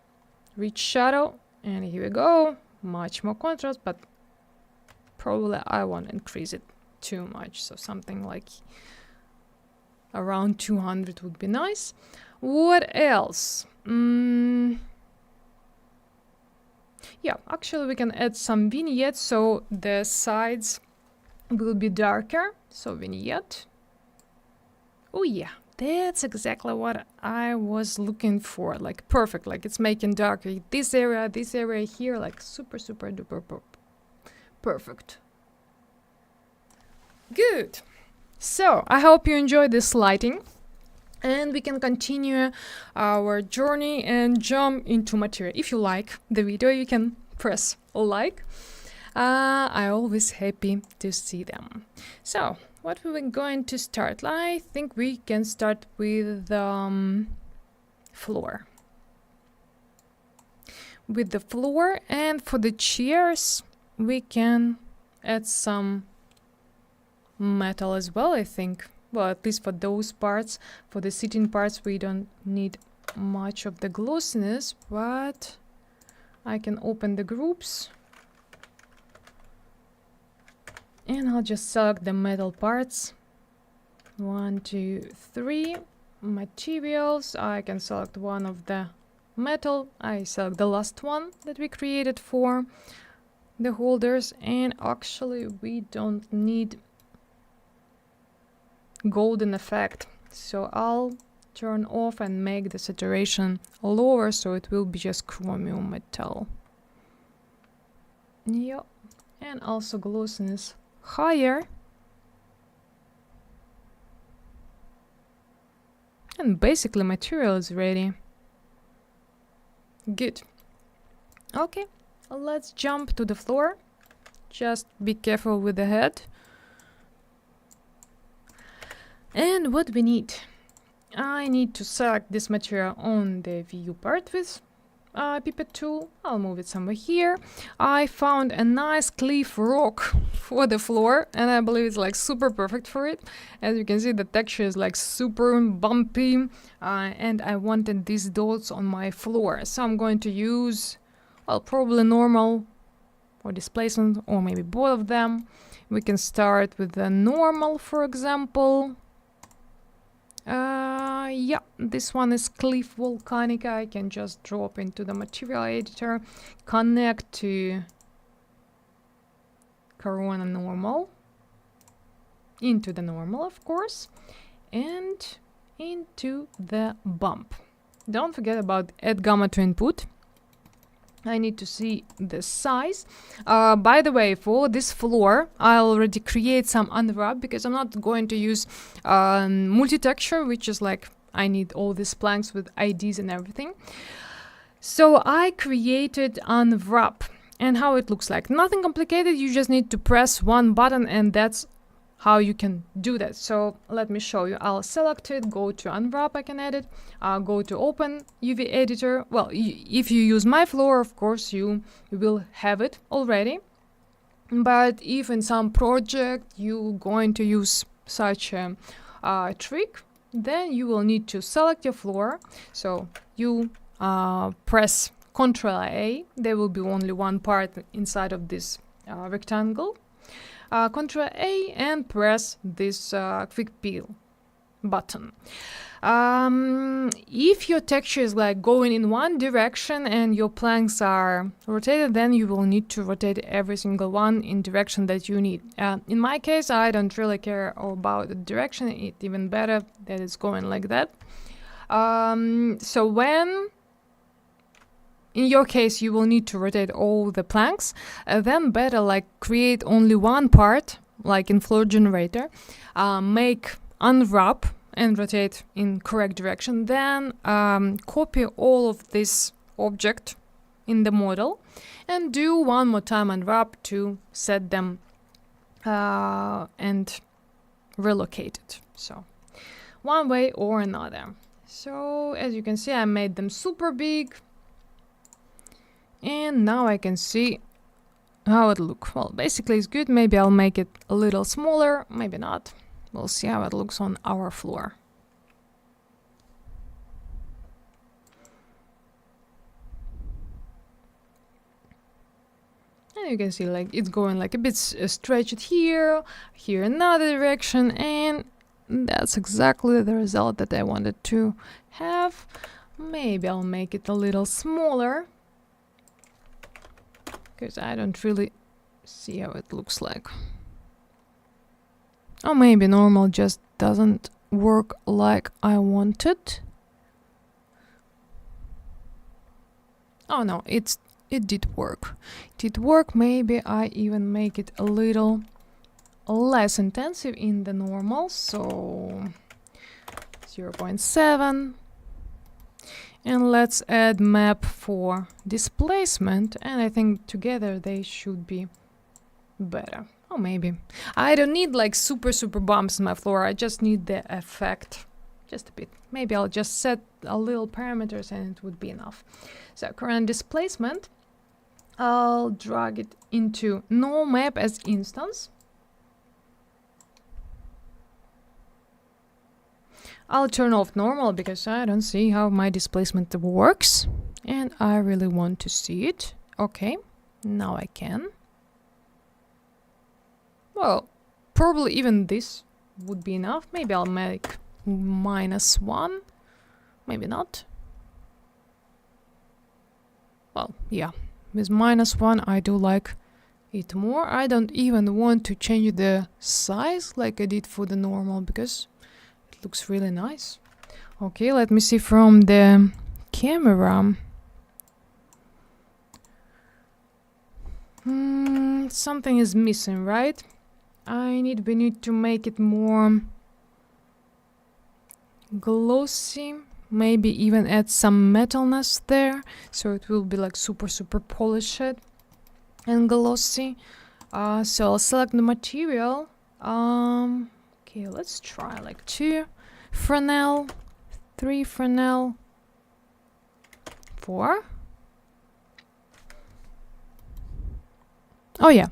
reach shadow, and here we go. Much more contrast, but probably I won't increase it too much, so something like around 200 would be nice. What else? Yeah, actually we can add some vignettes, so the sides will be darker. So vignette. Oh yeah, That's exactly what I was looking for. Like perfect. Like it's making darker. This area here, like super duper perfect. Good. So I hope you enjoyed this lighting. And we can continue our journey and jump into material. If you like the video, you can press like. I'm always happy to see them. So, what we're going to start? I think we can start with floor. With the floor, and for the chairs, we can add some metal as well, I think. Well, at least for those parts. For the sitting parts, we don't need much of the glossiness, but I can open the groups. And I'll just select the metal parts. 1, 2, 3. Materials. I can select one of the metal. I select the last one that we created for the holders. And actually, we don't need golden effect. So I'll turn off and make the saturation lower so it will be just chromium metal. Yep. And also glossiness higher. And basically material is ready. Good. Okay, let's jump to the floor. Just be careful with the head. And what we need? I need to select this material on the view part with pipette tool. I'll move it somewhere here. I found a nice cliff rock for the floor, and I believe it's like super perfect for it. As you can see, the texture is like super bumpy, and I wanted these dots on my floor. So I'm going to use, well, probably normal or displacement, or maybe both of them. We can start with the normal, for example. Yeah, this one is Cliff Volcanica. I can just drop into the material editor, connect to Corona normal, into the normal, of course, and into the bump. Don't forget about add gamma to input. I need to see the size. By the way, for this floor, I already create some unwrap because I'm not going to use multi-texture, which is like I need all these planks with IDs and everything. So I created unwrap, and how it looks like. Nothing complicated, you just need to press one button and that's how you can do that. So let me show you. I'll select it, go to unwrap, I can edit, go to open UV editor. Well, if you use my floor, of course, you will have it already. But if in some project you're going to use such a trick, then you will need to select your floor. So you press Ctrl A, there will be only one part inside of this rectangle. Ctrl A and press this quick peel button. If your texture is like going in one direction and your planks are rotated, then you will need to rotate every single one in direction that you need. In my case, I don't really care about the direction. It's even better that it's going like that. So when in your case you will need to rotate all the planks, then better like create only one part, like in floor generator, make unwrap and rotate in correct direction, then copy all of this object in the model and do one more time unwrap to set them and relocate it. So one way or another. So as you can see, I made them super big. And now I can see how it looks. Well, basically it's good. Maybe I'll make it a little smaller, maybe not. We'll see how it looks on our floor. And you can see like it's going like a bit stretched here another direction, and that's exactly the result that I wanted to have. Maybe I'll make it a little smaller, because I don't really see how it looks like. Or maybe normal just doesn't work like I wanted. Oh no, it did work. It did work. Maybe I even make it a little less intensive in the normal, so 0.7. And let's add map for displacement, and I think together they should be better. Oh, maybe. I don't need like super bumps in my floor, I just need the effect. Just a bit. Maybe I'll just set a little parameters and it would be enough. So current displacement, I'll drag it into no map as instance. I'll turn off normal because I don't see how my displacement works and I really want to see it. Okay, now I can. Well, probably even this would be enough. Maybe I'll make -1. Maybe not. Well, yeah, with -1 I do like it more. I don't even want to change the size like I did for the normal because it looks really nice. Okay, let me see from the camera. Something is missing, right? We need to make it more glossy, maybe even add some metalness there, so it will be like super polished and glossy. So I'll select the material. Okay, let's try like 2 Fresnel, 3 Fresnel, 4. Oh yeah,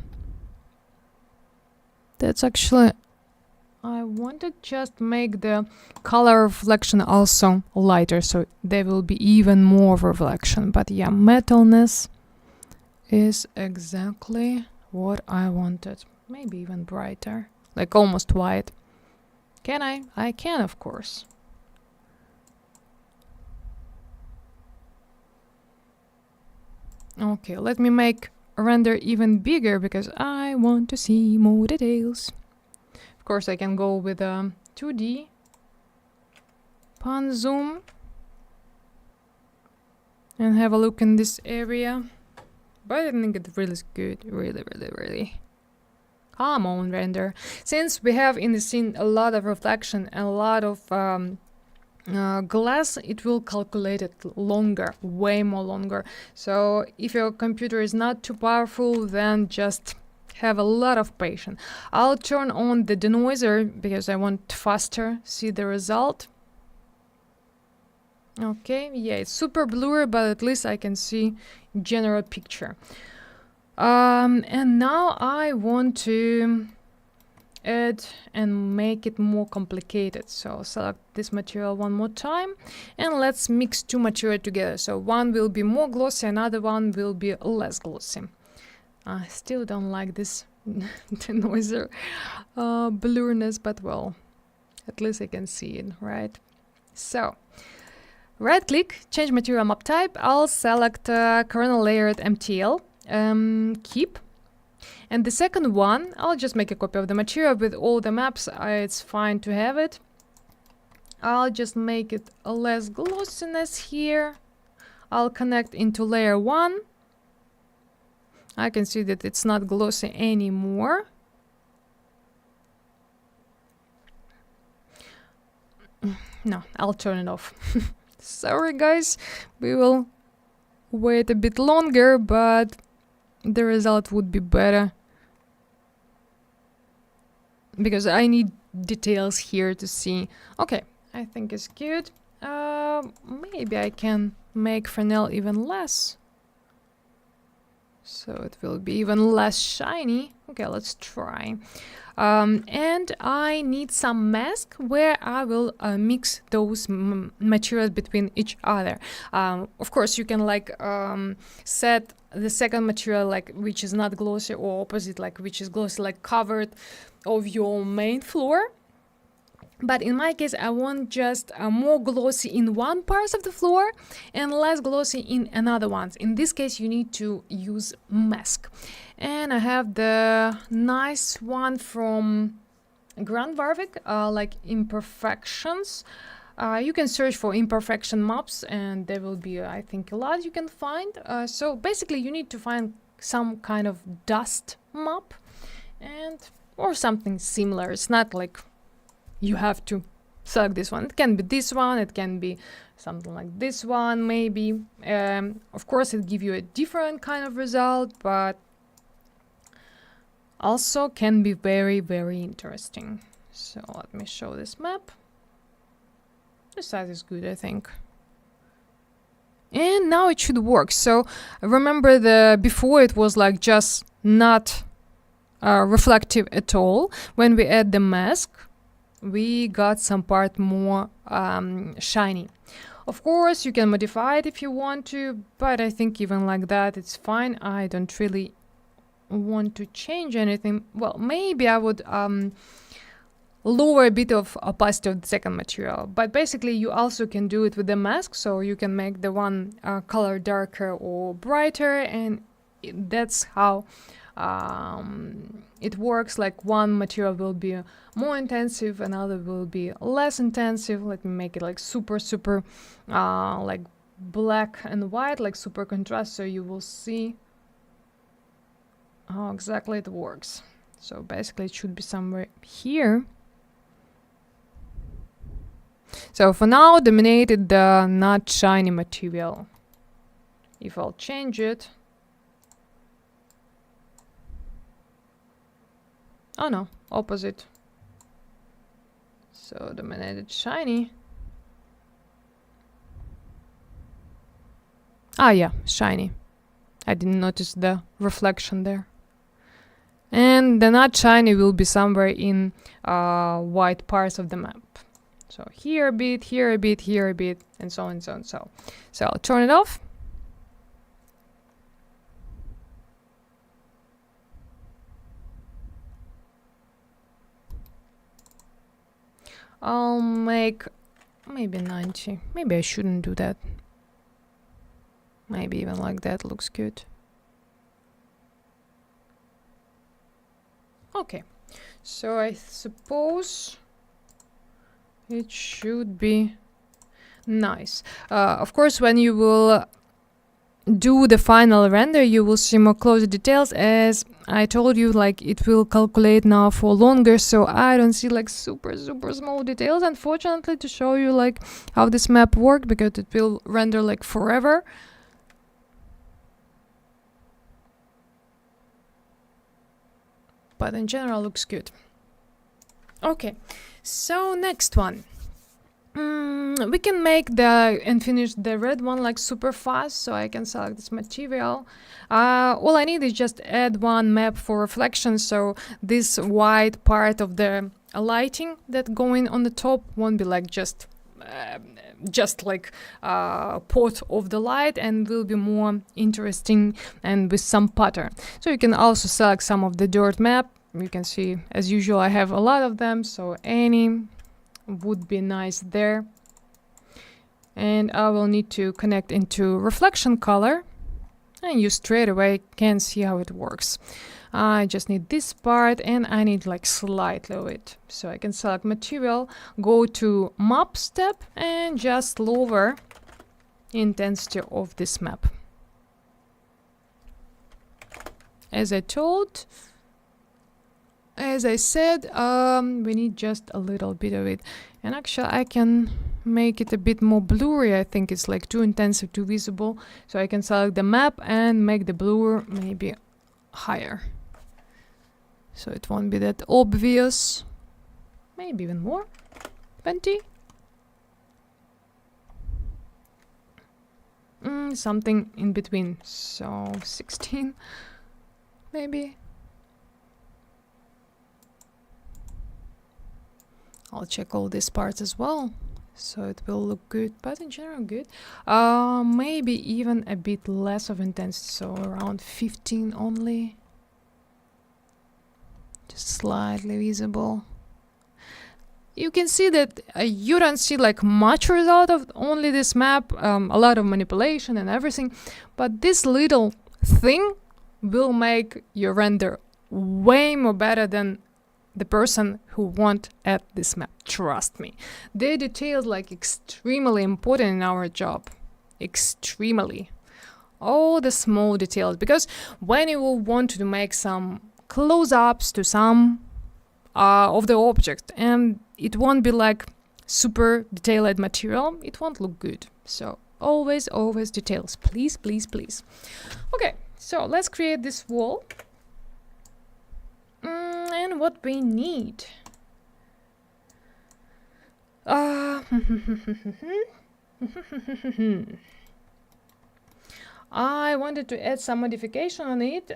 that's actually, I wanted just make the color reflection also lighter, so there will be even more reflection. But yeah, metalness is exactly what I wanted. Maybe even brighter, like almost white. Can I? I can, of course. Okay, let me make render even bigger because I want to see more details. Of course, I can go with a 2D pan zoom and have a look in this area. But I think it really is good. Really. Come on, render. Since we have in the scene a lot of reflection and a lot of glass, it will calculate it longer, way more longer. So if your computer is not too powerful, then just have a lot of patience. I'll turn on the denoiser because I want faster see the result. Okay, yeah, it's super blurry, but at least I can see general picture. And now I want to add and make it more complicated. So select this material one more time and let's mix 2 materials together. So one will be more glossy, another one will be less glossy. I still don't like this denoiser blurriness, but well, at least I can see it, right? So right click, change material map type. I'll select kernel layered MTL, keep. And the second one, I'll just make a copy of the material with all the maps. It's fine to have it. I'll just make it a less glossiness here. I'll connect into layer 1. I can see that it's not glossy anymore. No, I'll turn it off. Sorry guys, we will wait a bit longer, but the result would be better. Because I need details here to see. Okay, I think it's good. Maybe I can make Fresnel even less. So it will be even less shiny. Okay, let's try. And I need some mask where I will mix those materials between each other. Of course, you can like set the second material like which is not glossy, or opposite like which is glossy, like covered of your main floor. But in my case, I want just more glossy in one part of the floor and less glossy in another ones. In this case, you need to use mask. And I have the nice one from Grandvarvik, like imperfections. You can search for imperfection maps, and there will be, I think, a lot you can find. So basically, you need to find some kind of dust map, and or something similar. It's not like you have to select this one. It can be this one. It can be something like this one, maybe. Of course, it gives you a different kind of result, but also can be very, very interesting. So let me show this map. The size is good, I think. And now it should work. So remember, before it was like just not reflective at all. When we add the mask, we got some part more shiny. Of course, you can modify it if you want to, but I think even like that, it's fine. I don't really want to change anything. Well, maybe I would lower a bit of opacity of the second material, but basically you also can do it with the mask, so you can make the one color darker or brighter, and that's how it works. Like one material will be more intensive, another will be less intensive. Let me make it like super like black and white, like super contrast, so you will see how exactly it works. So basically it should be somewhere here. So for now, dominated the not shiny material. If I'll change it, oh no, opposite. So dominated shiny. Ah yeah, shiny. I didn't notice the reflection there. And the not shiny will be somewhere in white parts of the map. So here a bit, here a bit, here a bit, and so on and so on. So I'll turn it off. I'll make maybe 90. Maybe I shouldn't do that. Maybe even like that looks good. Okay, so I suppose it should be nice. Of course, when you will do the final render, you will see more closer details. As I told you, like it will calculate now for longer, so I don't see like super small details, unfortunately, to show you like how this map works, because it will render like forever. But in general, looks good. Okay, so next one. We can make and finish the red one like super fast, so I can select this material. All I need is just add one map for reflection, so this white part of the lighting that going on the top won't be like just like pot of the light, and will be more interesting and with some pattern. So you can also select some of the dirt map. You can see, as usual, I have a lot of them, so any would be nice there. And I will need to connect into reflection color, and you straight away can see how it works. I just need this part, and I need like slightly of it. So I can select material, go to map step, and just lower intensity of this map. As I said, we need just a little bit of it. And actually I can make it a bit more blurry. I think it's like too intensive, too visible. So I can select the map and make the blur maybe higher, so it won't be that obvious. Maybe even more, 20. Something in between, so 16 maybe. I'll check all these parts as well, so it will look good, but in general good. Maybe even a bit less of intensity, so around 15 only. Just slightly visible. You can see that you don't see like much result of only this map, a lot of manipulation and everything, but this little thing will make your render way more better than the person who won't add this map. Trust me. The details like extremely important in our job. Extremely. All the small details, because when you will want to make some close-ups to some of the object, and it won't be like super detailed material, it won't look good. So always details, please, please, please. Okay, so let's create this wall. And what we need. I wanted to add some modification on it.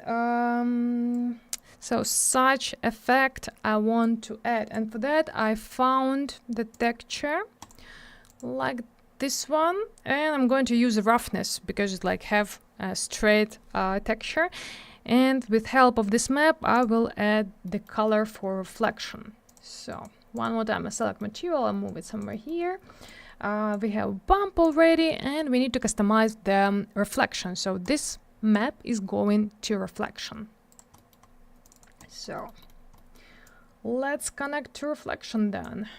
So such effect I want to add, and for that I found the texture like this one, and I'm going to use roughness because it like have a straight texture. And with help of this map I will add the color for reflection. So one more time I select material, I move it somewhere here. We have bump already, and we need to customize the reflection. So this map is going to reflection. So let's connect to reflection then.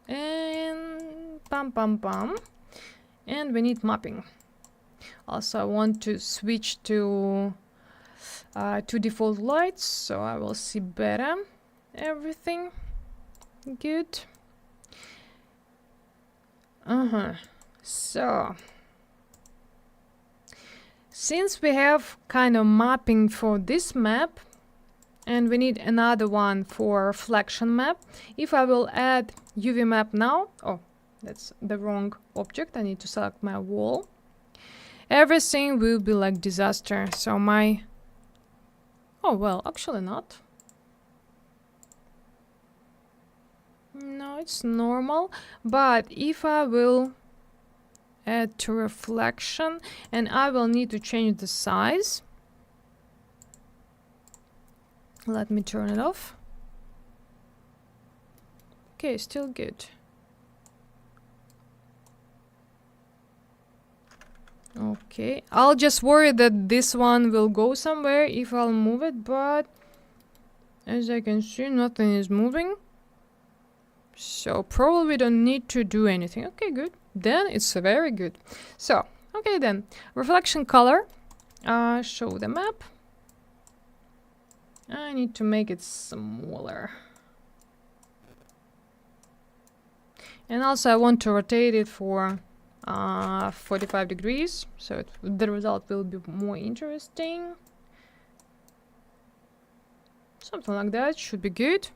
And pam. And we need mapping. Also I want to switch to default lights, so I will see better everything. Good. So since we have kind of mapping for this map, and we need another one for reflection map, if I will add UV map now, oh, that's the wrong object, I need to select my wall, everything will be like disaster. So my, oh well, actually not. No, it's normal. But if I will add to reflection, and I will need to change the size. Let me turn it off. Okay, still good. Okay, I'll just worry that this one will go somewhere if I'll move it, but as I can see, nothing is moving. So probably don't need to do anything. Okay, good. Then it's very good. So, okay then. Reflection color. Show the map. I need to make it smaller. And also I want to rotate it for 45 degrees. So the result will be more interesting. Something like that should be good.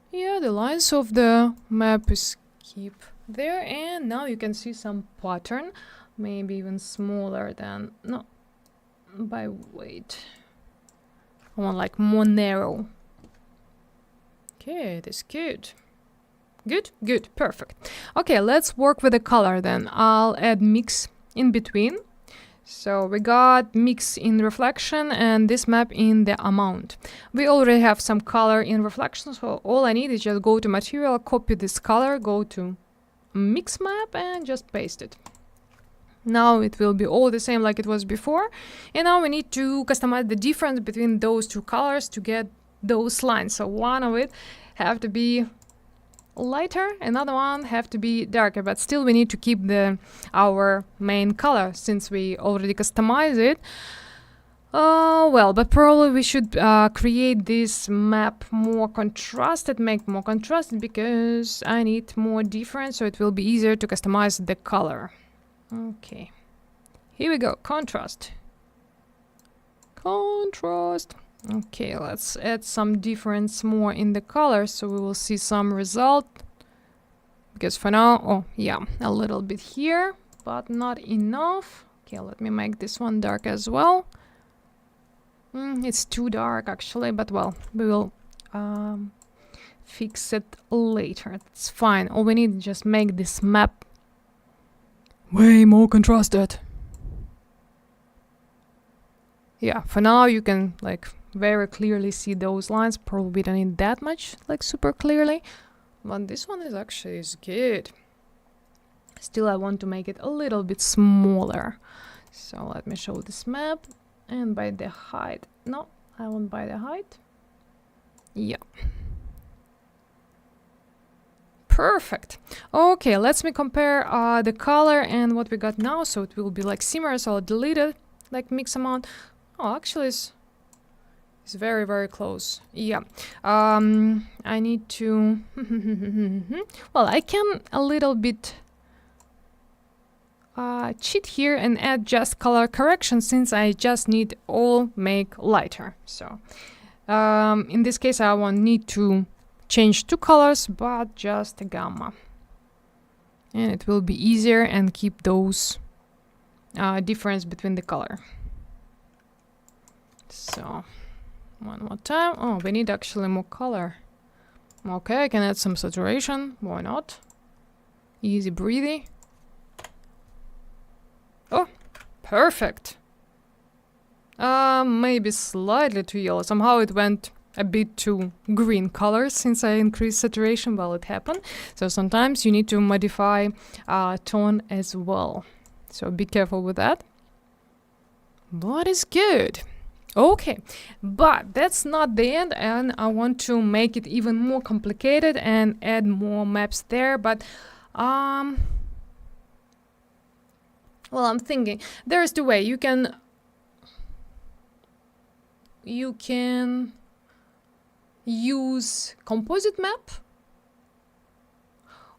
Yeah, the lines of the map is keep there, and now you can see some pattern, maybe even smaller than, no, by weight. I want like more narrow. Okay, that's good. Good, perfect. Okay, let's work with the color then. I'll add mix in between. So we got mix in reflection and this map in the amount. We already have some color in reflection, so all I need is just go to material, copy this color, go to mix map and just paste it. Now it will be all the same like it was before. And now we need to customize the difference between those two colors to get those lines. So one of it have to be lighter, another one have to be darker, but still we need to keep our main color since we already customize it. Well, but probably we should create this map more contrasted, make more contrasted, because I need more difference, so it will be easier to customize the color. Okay, here we go. Contrast. Okay, let's add some difference more in the colors so we will see some result. Because for now, oh yeah, a little bit here, but not enough. Okay, let me make this one dark as well. It's too dark actually, but well, we will fix it later. It's fine. All we need is just make this map way more contrasted. Yeah, for now you can like very clearly see those lines. Probably don't need that much, like super clearly, but this one is actually good. Still I want to make it a little bit smaller, so let me show this map. And by the height, no, I won't by the height. Yeah. Perfect. Okay, let's me compare the color and what we got now. So it will be like similar. So I'll delete it, like mix amount. Oh, actually it's very, very close. Yeah. I need to... well, I can a little bit cheat here and add just color correction, since I just need all make lighter. So in this case, I won't need to change two colors, but just a gamma. And it will be easier and keep those difference between the color. So one more time. Oh, we need actually more color. Okay, I can add some saturation. Why not? Easy breathy. Oh, perfect. Maybe slightly too yellow. Somehow it went a bit too green color since I increased saturation. Well, it happened. So sometimes you need to modify tone as well. So be careful with that. But it's good. Okay, but that's not the end, and I want to make it even more complicated and add more maps there. But well, I'm thinking there's the way you can use composite map,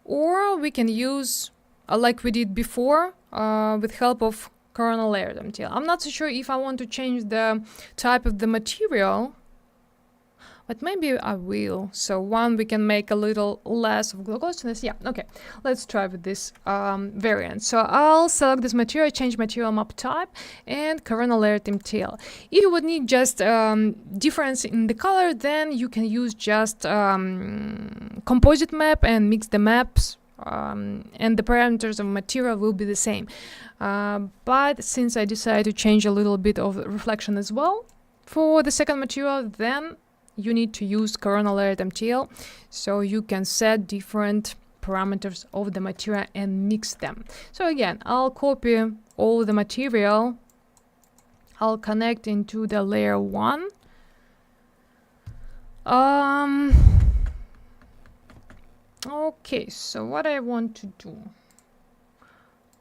or we can use like we did before with help of kernel layered MTL. I'm not so sure if I want to change the type of the material, but maybe I will. So one, we can make a little less of glossiness. Yeah, okay. Let's try with this variant. So I'll select this material, change material map type, and kernel layered MTL. If you would need just difference in the color, then you can use just composite map and mix the maps, and the parameters of material will be the same. But since I decided to change a little bit of reflection as well for the second material, then you need to use kernel layered MTL, so you can set different parameters of the material and mix them. So again, I'll copy all the material, I'll connect into the layer 1. Okay, so what I want to do.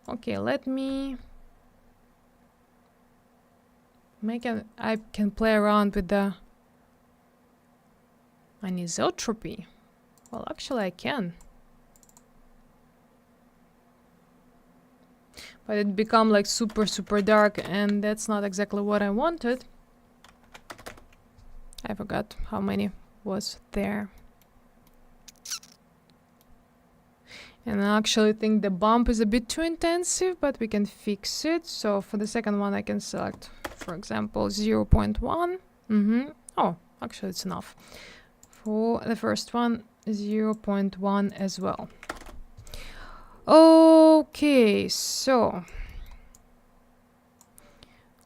Okay, let me make I can play around with the anisotropy. Well, actually I can. But it become like super dark, and that's not exactly what I wanted. I forgot how many was there. And I actually think the bump is a bit too intensive, but we can fix it. So for the second one, I can select, for example, 0.1. Oh, actually it's enough. For the first one, 0.1 as well. Okay, so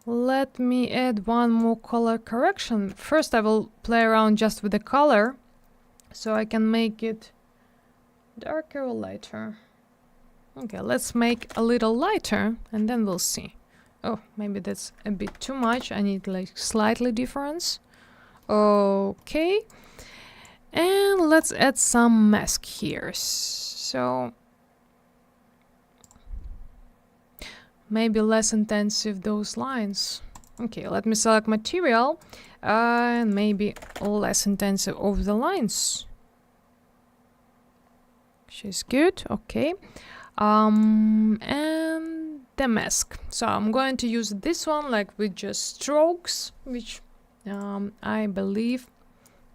let me add one more color correction. First, I will play around just with the color, so I can make it darker or lighter. Okay, let's make a little lighter and then we'll see. Oh, maybe that's a bit too much. I need like slightly difference. Okay, and let's add some mask here. So maybe less intensive those lines. Okay, let me select material and maybe less intensive of the lines. She's good. Okay, and the mask. So I'm going to use this one like with just strokes, which I believe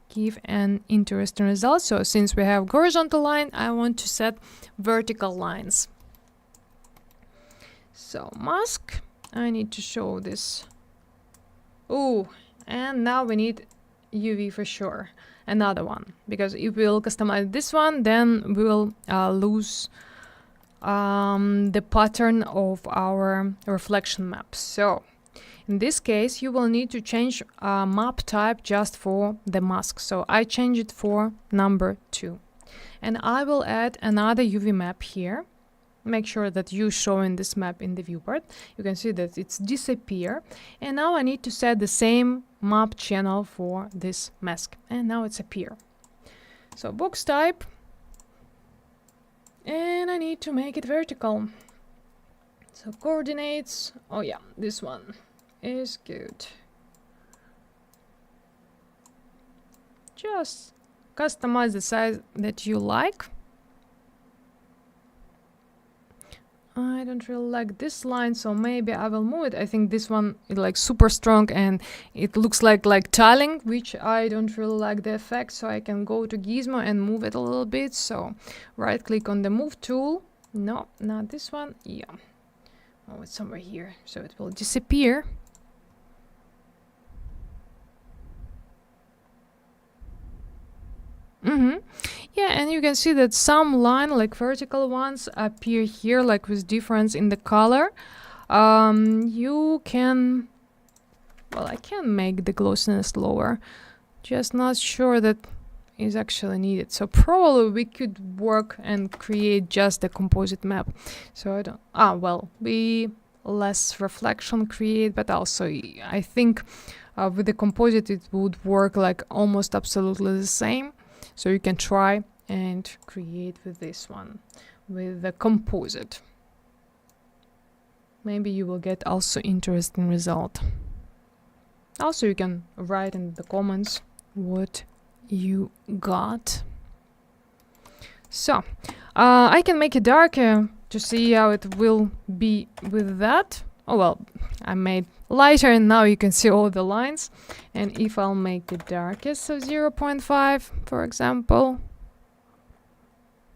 give an interesting result. So since we have horizontal line, I want to set vertical lines. So mask, I need to show this. Oh, and now we need UV for sure. Another one, because if we'll customize this one, then we'll lose the pattern of our reflection maps. So in this case, you will need to change map type just for the mask. So I change it for number 2, and I will add another UV map here. make sure that you showing this map in the viewport. You can see that it's disappear. And now I need to set the same map channel for this mask. And now it's appear. So box type. And I need to make it vertical. So coordinates. Oh yeah, this one is good. Just customize the size that you like. I don't really like this line, so maybe I will move it. I think this one is like super strong and it looks like tiling, which I don't really like the effect. So I can go to Gizmo and move it a little bit. So right click on the move tool. No, not this one. Yeah. Oh, it's somewhere here, so it will disappear. Yeah, and you can see that some line, like vertical ones, appear here, like with difference in the color. You can... Well, I can make the glossiness lower. Just not sure that is actually needed. So probably we could work and create just a composite map. So I don't... well, we less reflection create, but also I think with the composite it would work like almost absolutely the same. So you can try and create with this one, with the composite. Maybe you will get also interesting result. Also, you can write in the comments what you got. So, I can make it darker to see how it will be with that. Oh well, I made lighter and now you can see all the lines. And if I'll make it darkest, so 0.5 for example.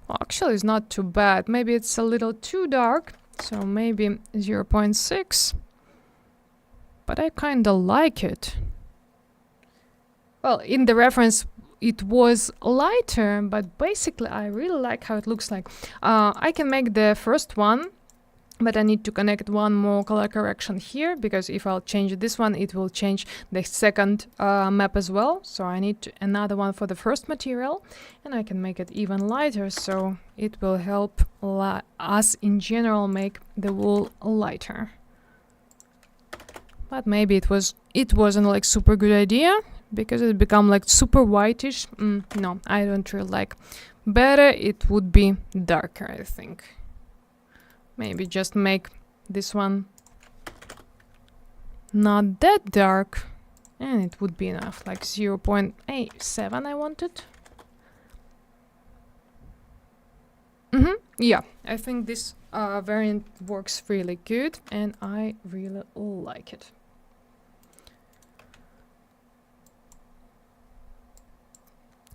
Well, actually it's not too bad. Maybe it's a little too dark, so maybe 0.6. But I kinda like it. Well, in the reference it was lighter, but basically I really like how it looks like. I can make the first one, but I need to connect one more color correction here, because if I'll change this one, it will change the second map as well. So I need another one for the first material, and I can make it even lighter, so it will help us in general make the wool lighter. But maybe it wasn't like super good idea, because it become like super whitish. No, I don't really like. Better it would be darker, I think. Maybe just make this one not that dark, and it would be enough, like 0.7 I wanted. Yeah, I think this variant works really good, and I really like it.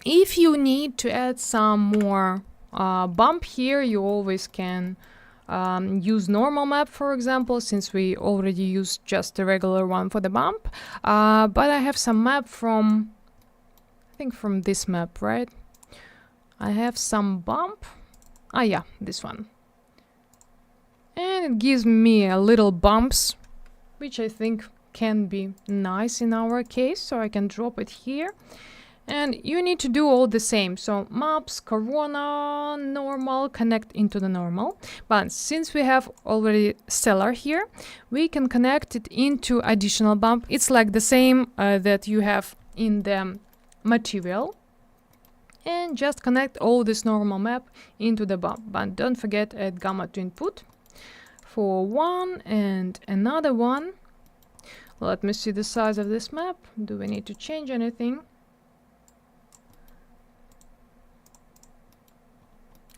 If you need to add some more bump here, you always can use normal map, for example, since we already used just the regular one for the bump. But I have some map from, I think from this map, right? I have some bump. Yeah, this one. And it gives me a little bumps, which I think can be nice in our case, so I can drop it here. And you need to do all the same. So maps, corona, normal, connect into the normal. But since we have already stellar here, we can connect it into additional bump. It's like the same that you have in the material. And just connect all this normal map into the bump. But don't forget add gamma to input for one and another one. Let me see the size of this map. Do we need to change anything?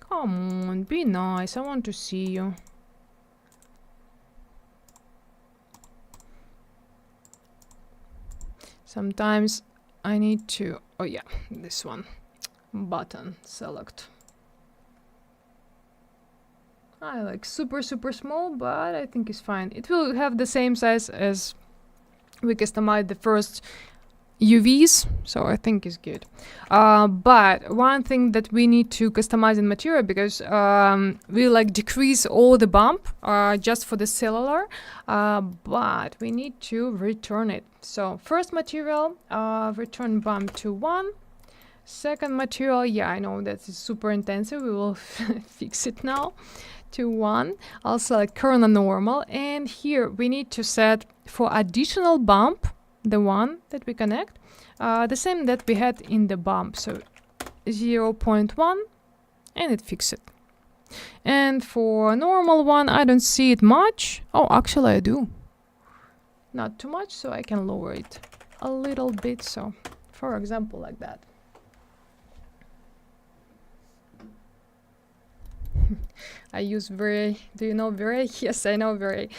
Come on, be nice. I want to see you. Sometimes I need to... Oh yeah, this one. Button select. I like super small, but I think it's fine. It will have the same size as we customized the first UVs, so I think it's good. But one thing that we need to customize in material, because we like decrease all the bump just for the cellular, but we need to return it. So first material, return bump to 1, Second material, yeah, I know that is super intensive. We will fix it now to 1. I'll select Corona normal, and here we need to set for additional bump, the one that we connect, the same that we had in the bump, so 0.1, and it fixed it. And for normal one, I don't see it much. Oh, actually I do. Not too much, so I can lower it a little bit, so for example like that. I use Vray. Do you know Vray? Yes, I know Vray.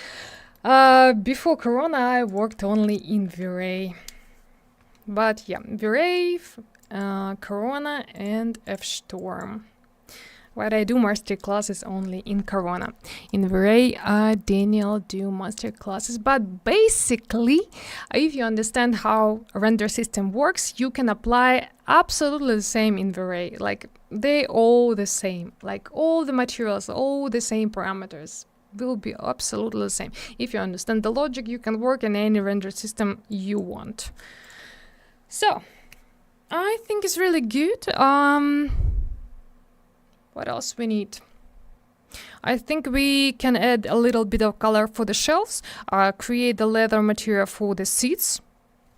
Before Corona, I worked only in Vray. But yeah, Vray, Corona, and F-Storm. What I do master classes only in Corona. In Vray, Daniel do master classes. But basically, if you understand how a render system works, you can apply absolutely the same in Vray. Like, they all the same. Like, all the materials, all the same parameters will be absolutely the same. If you understand the logic, you can work in any render system you want. So, I think it's really good. What else we need? I think we can add a little bit of color for the shelves, create the leather material for the seats,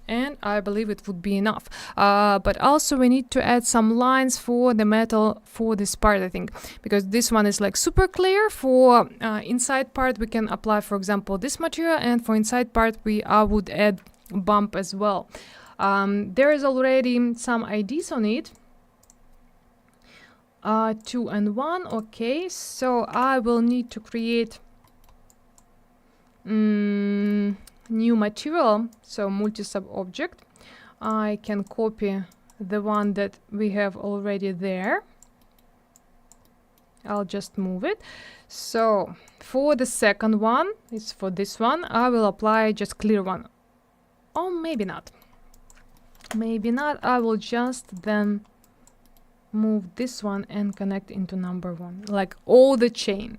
and I believe it would be enough. But also we need to add some lines for the metal for this part, I think, because this one is like super clear. For inside part we can apply, for example, this material, and for inside part I would add bump as well. There is already some ideas on it. 2 and 1, okay, so I will need to create new material, so multi-sub object. I can copy the one that we have already there. I'll just move it. So for the second one, it's for this one, I will apply just clear one. Oh, maybe not. Maybe not. I will just then move this one and connect into number 1, like all the chain.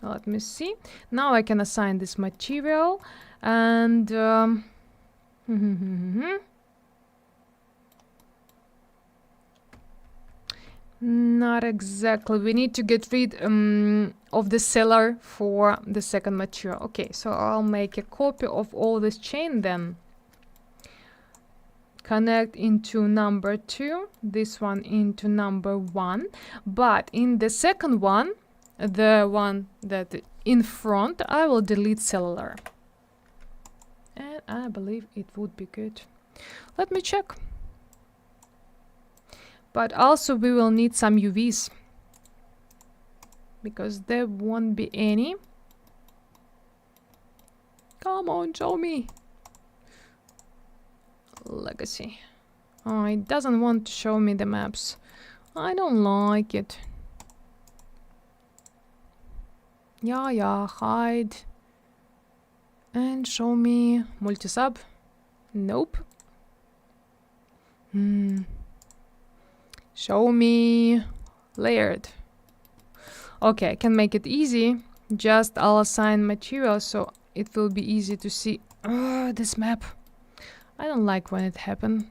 Let me see. Now I can assign this material, and not exactly. We need to get rid of the seller for the second material. Okay, so I'll make a copy of all this chain then. Connect into number 2, this one into number 1, but in the second one, the one that in front, I will delete cellular, and I believe it would be good. Let me check. But also we will need some UVs, because there won't be any. Come on, show me. Legacy. Oh, it doesn't want to show me the maps. I don't like it. Yeah, hide. And show me multi-sub. Nope. Show me layered. Okay, I can make it easy. Just I'll assign material so it will be easy to see this map. I don't like when it happens.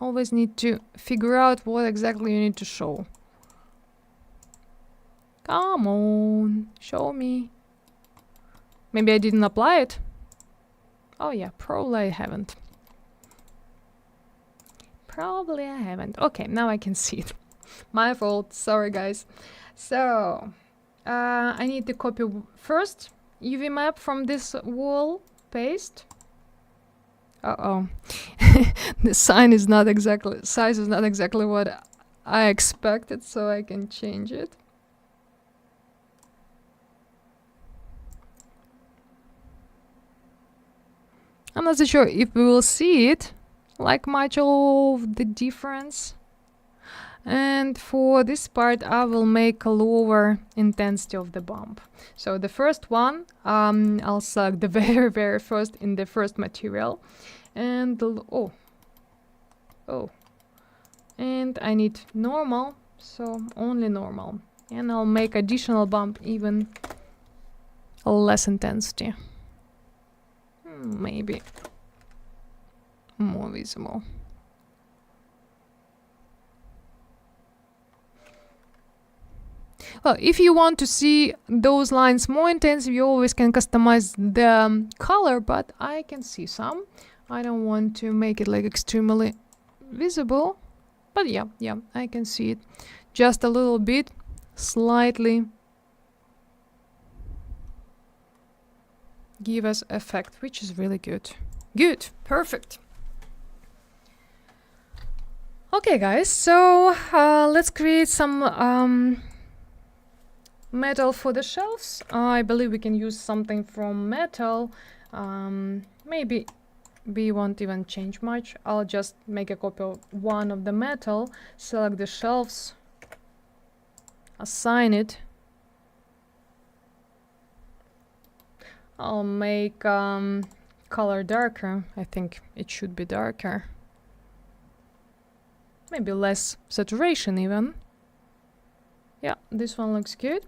Always need to figure out what exactly you need to show. Come on, show me. Maybe I didn't apply it. Oh yeah, probably I haven't. Probably I haven't. Okay, now I can see it. My fault, sorry guys. So, I need to copy first UV map from this wall, paste. Uh-oh. The size is not exactly what I expected, so I can change it. I'm not so sure if we will see it, like much of the difference. And for this part, I will make a lower intensity of the bump. So the first one, I'll select the very first in the first material. And and I need normal, so only normal. And I'll make additional bump even less intensity. Maybe more visible. Well, if you want to see those lines more intense, you always can customize the color, but I can see some. I don't want to make it like extremely visible, but yeah, I can see it just a little bit, slightly give us effect, which is really good. Good, perfect. Okay, guys, so let's create some metal for the shelves. I believe we can use something from metal. Maybe we won't even change much. I'll just make a copy of one of the metal, select the shelves, assign it. I'll make color darker. I think it should be darker. Maybe less saturation even. Yeah, this one looks good.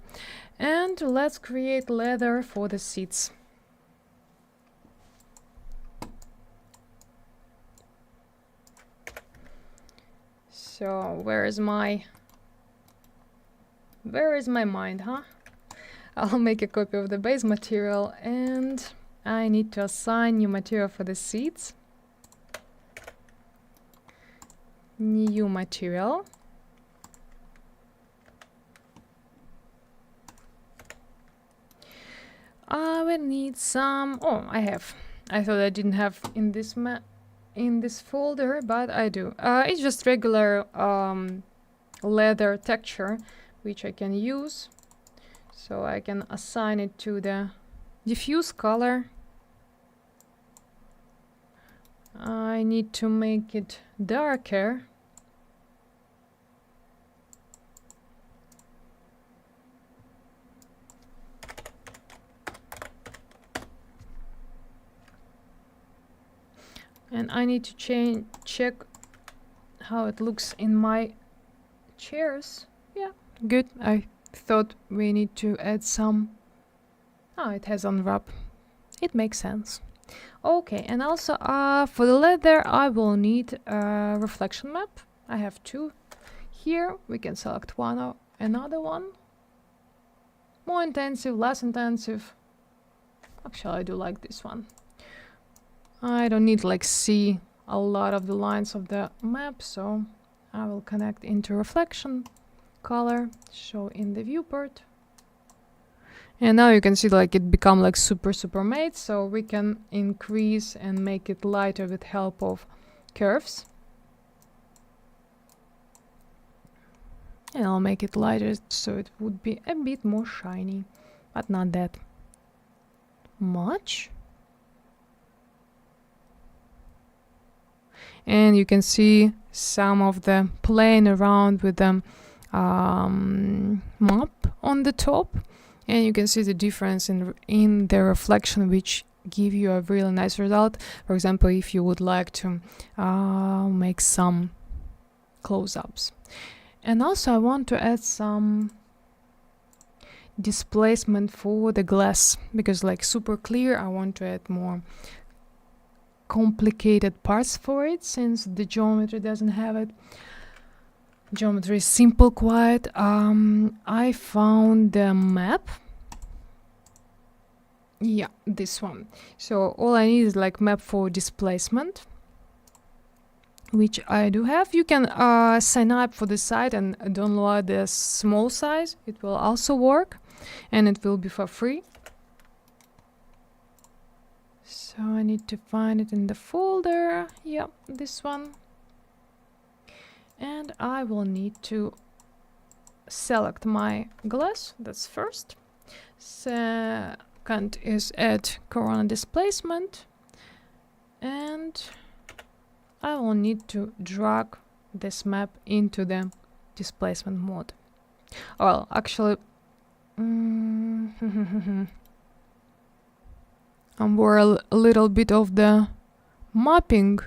And let's create leather for the seats. So where is my mind, huh? I'll make a copy of the base material, and I need to assign new material for the seats. New material. I will need some. Oh, I have. I thought I didn't have in this folder, but I do. It's just regular leather texture, which I can use. So I can assign it to the diffuse color. I need to make it darker. And I need to check how it looks in my chairs. Yeah, good. I thought we need to add some. Oh, it has unwrap. It makes sense. Okay, and also for the leather I will need a reflection map. I have two here. We can select one or another one. More intensive, less intensive. Actually, I do like this one. I don't need like see a lot of the lines of the map, so I will connect into reflection color, show in the viewport. And now you can see like it become like super made, so we can increase and make it lighter with help of curves. And I'll make it lighter so it would be a bit more shiny, but not that much. And you can see some of the playing around with the map on the top. And you can see the difference in the reflection, which give you a really nice result. For example, if you would like to make some close-ups. And also I want to add some displacement for the glass, because like super clear, I want to add more complicated parts for it, since the geometry doesn't have it. Geometry is simple quite. I found the map. Yeah, this one. So all I need is like map for displacement, which I do have. You can sign up for the site and download the small size. It will also work, and it will be for free. So I need to find it in the folder. Yep, this one. And I will need to select my glass. That's first. Second is add corona displacement. And I will need to drag this map into the displacement mode. Well, actually, I'm worried a little bit of the mapping,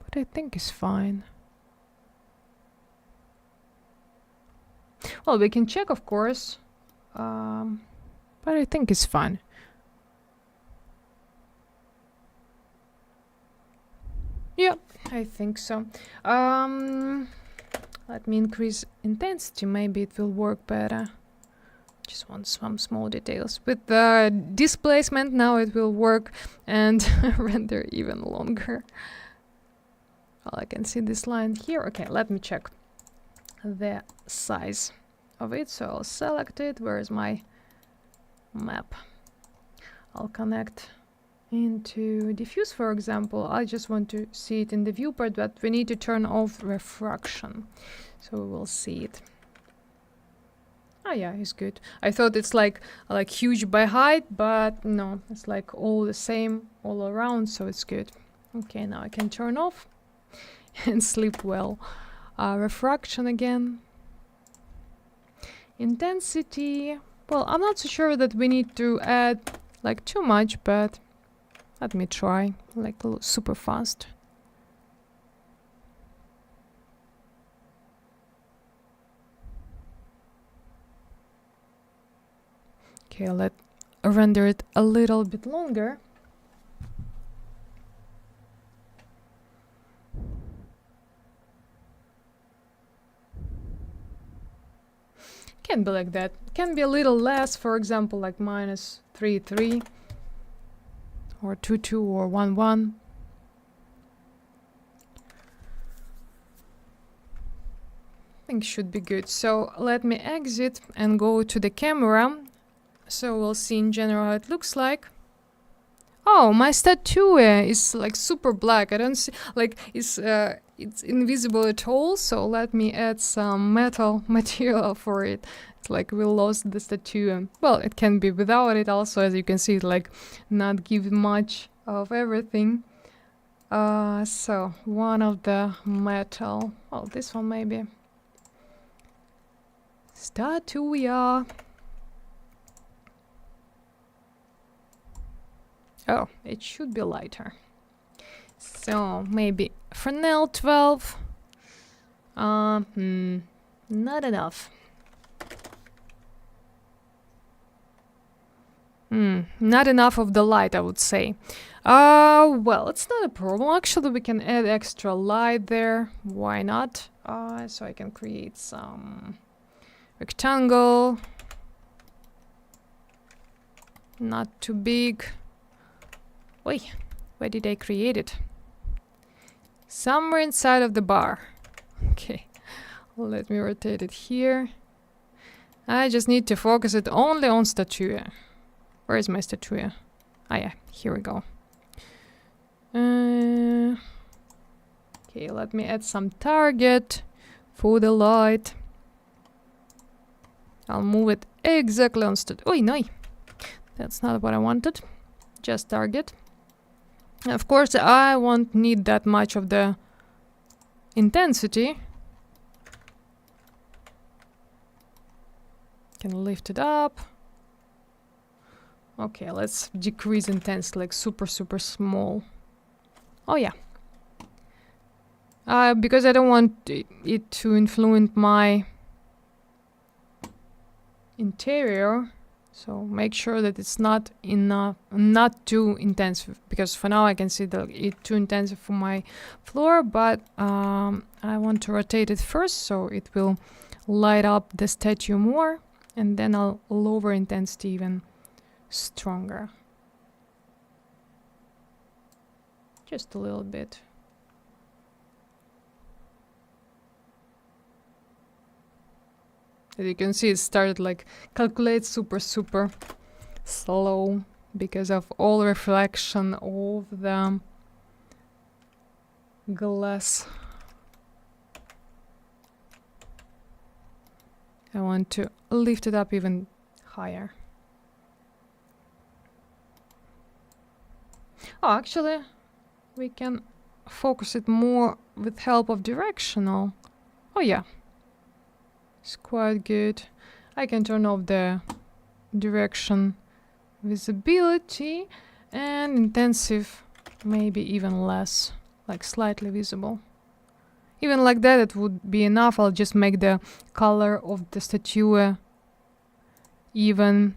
but I think it's fine. Well, we can check, of course, but I think it's fine. Yeah, I think so. Let me increase intensity, maybe it will work better. Just want some small details. With the displacement now it will work and render even longer. Well, I can see this line here. Okay, let me check the size of it. So I'll select it. Where is my map? I'll connect into diffuse, for example. I just want to see it in the viewport, but we need to turn off refraction, so we will see it. Oh yeah, it's good. I thought it's like huge by height, but no, it's like all the same all around, so it's good. Okay, now I can turn off and sleep well. Refraction again. Intensity. Well, I'm not so sure that we need to add like too much, but let me try like super fast. Okay, let's render it a little bit longer. Can be like that. Can be a little less, for example, like -3.3 or 2.2 or 1.1. I think should be good. So let me exit and go to the camera. So we'll see in general how it looks like. Oh, my statue is like super black. I don't see, like it's invisible at all. So let me add some metal material for it. It's like we lost the statue. Well, it can be without it also, as you can see, like not give much of everything. So one of the metal, well, this one maybe. Statue, yeah. Oh, it should be lighter. So maybe Fresnel 12. Not enough. Not enough of the light, I would say. Well, it's not a problem. Actually, we can add extra light there. Why not? So I can create some rectangle. Not too big. Wait, where did I create it? Somewhere inside of the bar. Okay, let me rotate it here. I just need to focus it only on statue. Where is my statue? Ah yeah, here we go. Okay, let me add some target for the light. I'll move it exactly on statue. Oh no, that's not what I wanted. Just target. Of course, I won't need that much of the intensity. Can lift it up. Okay, let's decrease intensity, like super small. Oh yeah. Because I don't want it to influence my interior. So make sure that it's not too intense, because for now I can see that it's too intense for my floor, but I want to rotate it first so it will light up the statue more, and then I'll lower intensity even stronger. Just a little bit. As you can see, it started like calculate super slow because of all reflection of the glass. I want to lift it up even higher. Oh, actually, we can focus it more with help of directional. Oh yeah. It's quite good. I can turn off the direction visibility and intensive, maybe even less, like slightly visible. Even like that, it would be enough. I'll just make the color of the statue even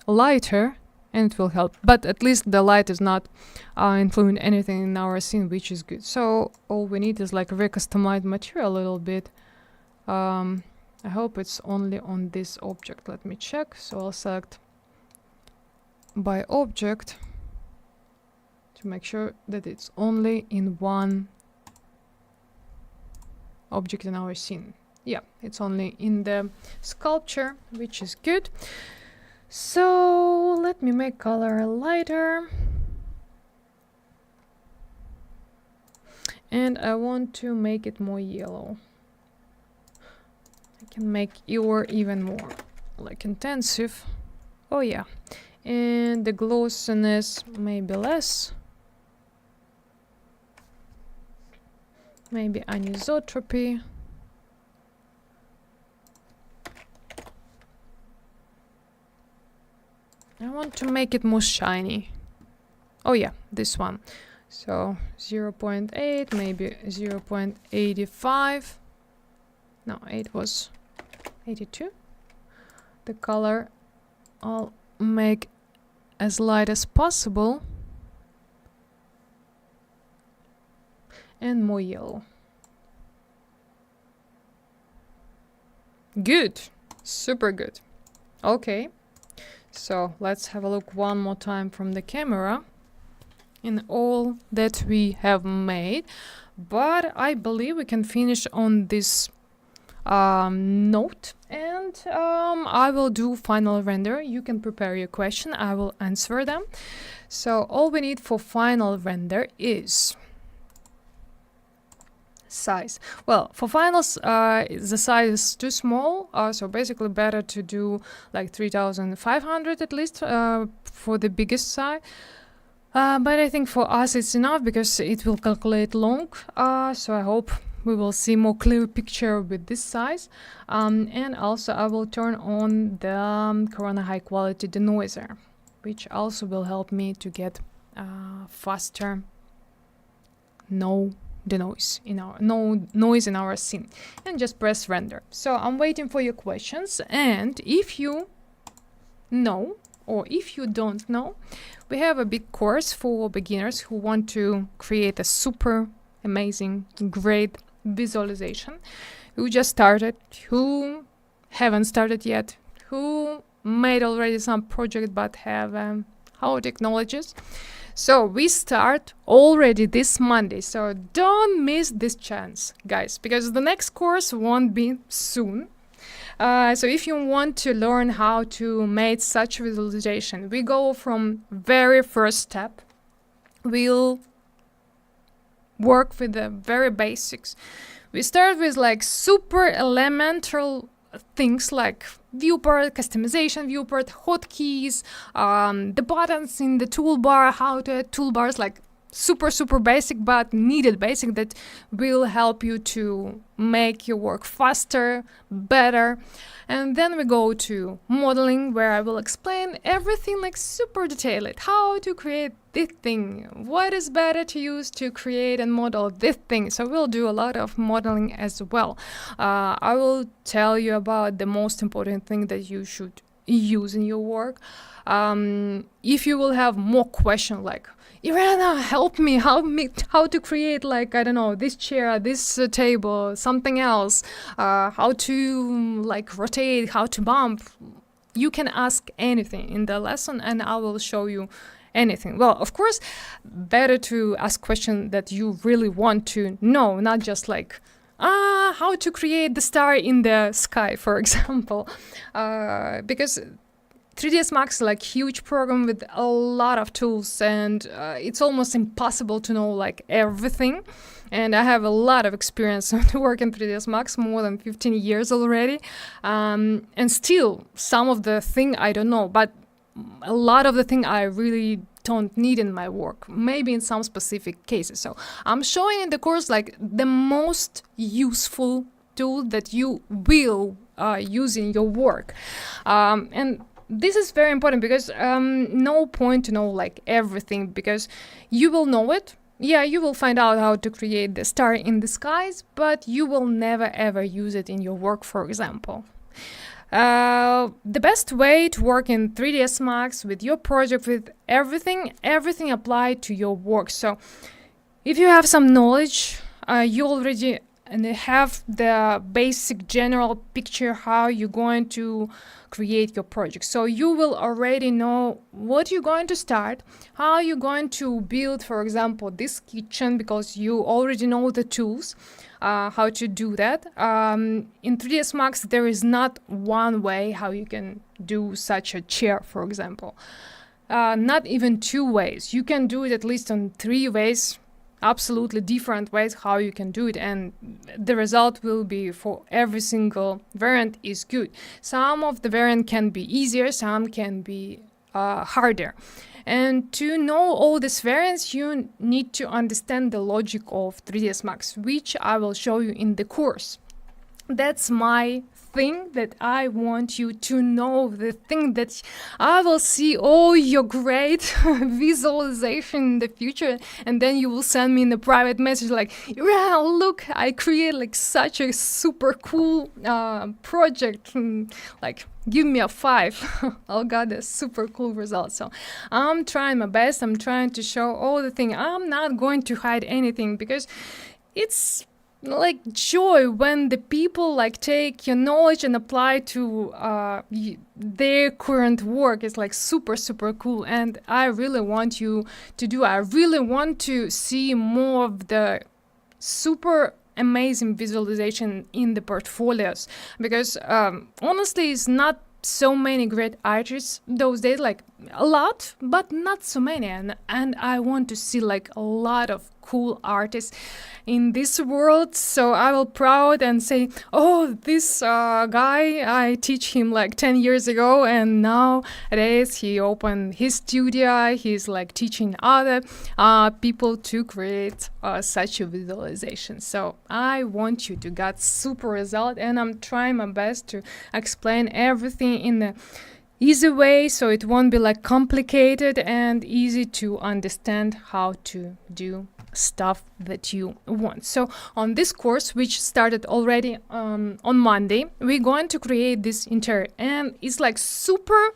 lighter, and it will help. But at least the light is not influencing anything in our scene, which is good. So all we need is like recustomize material a little bit. I hope it's only on this object. Let me check. So I'll select by object to make sure that it's only in one object in our scene. Yeah, it's only in the sculpture, which is good. So let me make color lighter. And I want to make it more yellow. I can make even more like intensive. Oh yeah. And the glossiness maybe less. Maybe anisotropy. I want to make it more shiny. Oh yeah, this one. So 0.8, maybe 0.85. No, 8 was 82. The color I'll make as light as possible. And more yellow. Good. Super good. Okay. So let's have a look one more time from the camera in all that we have made. But I believe we can finish on this note, and I will do final render. You can prepare your question. I will answer them. So all we need for final render is size. Well, for finals, the size is too small, so basically better to do like 3500 at least for the biggest size. But I think for us it's enough because it will calculate long. So I hope we will see more clear picture with this size. And also I will turn on the Corona high quality denoiser, which also will help me to get faster no noise in our scene, and just press render. So I'm waiting for your questions, and if you know or if you don't know, we have a big course for beginners who want to create a super amazing, great visualization, who just started, who haven't started yet, who made already some project but have our technologies. So we start already this Monday, so don't miss this chance, guys, because the next course won't be soon. So if you want to learn how to make such visualization, we go from very first step. We'll work with the very basics. We start with like super elemental things like viewport, customization, viewport, hotkeys, the buttons in the toolbar, how to add toolbars, like super basic but needed basic that will help you to make your work faster, better. And then we go to modeling, where I will explain everything like super detailed, how to create this thing, what is better to use to create and model this thing. So we'll do a lot of modeling as well. I will tell you about the most important thing that you should use in your work. If you will have more questions like, Irena, help me how to create, like, I don't know, this chair, this table, something else, how to like rotate, how to bump, you can ask anything in the lesson and I will show you anything. Well, of course, better to ask questions that you really want to know, not just like, how to create the star in the sky, for example, because 3ds Max is like huge program with a lot of tools, and it's almost impossible to know like everything. And I have a lot of experience to work in 3ds Max, more than 15 years already, and still some of the thing I don't know, but a lot of the thing I really don't need in my work, maybe in some specific cases. So I'm showing in the course like the most useful tool that you will use in your work, and this is very important because no point to know like everything, because you will know it. Yeah, you will find out how to create the star in the skies, but you will never ever use it in your work, for example. The best way to work in 3ds Max with your project, with everything applied to your work. So if you have some knowledge, you already and they have the basic general picture how you're going to create your project. So you will already know what you're going to start, how you're going to build, for example, this kitchen, because you already know the tools, how to do that. In 3ds Max, there is not one way how you can do such a chair, for example. Not even 2 ways. You can do it at least on 3 ways, absolutely different ways how you can do it, and the result will be for every single variant is good. Some of the variant can be easier, some can be harder. And to know all these variants, you need to understand the logic of 3ds Max, which I will show you in the course. That's my thing that I want you to know, the thing that I will see all your great visualization in the future, and then you will send me in a private message like, Irena, look, I create like such a super cool project, like give me a 5. I got a super cool result. So I'm trying my best. I'm trying to show all the things. I'm not going to hide anything, because it's like joy when the people like take your knowledge and apply to their current work. It's like super cool, and I really want you to do. I really want to see more of the super amazing visualization in the portfolios, because honestly, it's not so many great artists those days, like a lot, but not so many, and I want to see like a lot of cool artists in this world. So I will proud and say, oh, this guy, I teach him like 10 years ago, and nowadays he opened his studio. He's like teaching other people to create such a visualization. So I want you to get super result, and I'm trying my best to explain everything in the easy way, so it won't be like complicated, and easy to understand how to do stuff that you want. So on this course, which started already on Monday, we're going to create this interior, and it's like super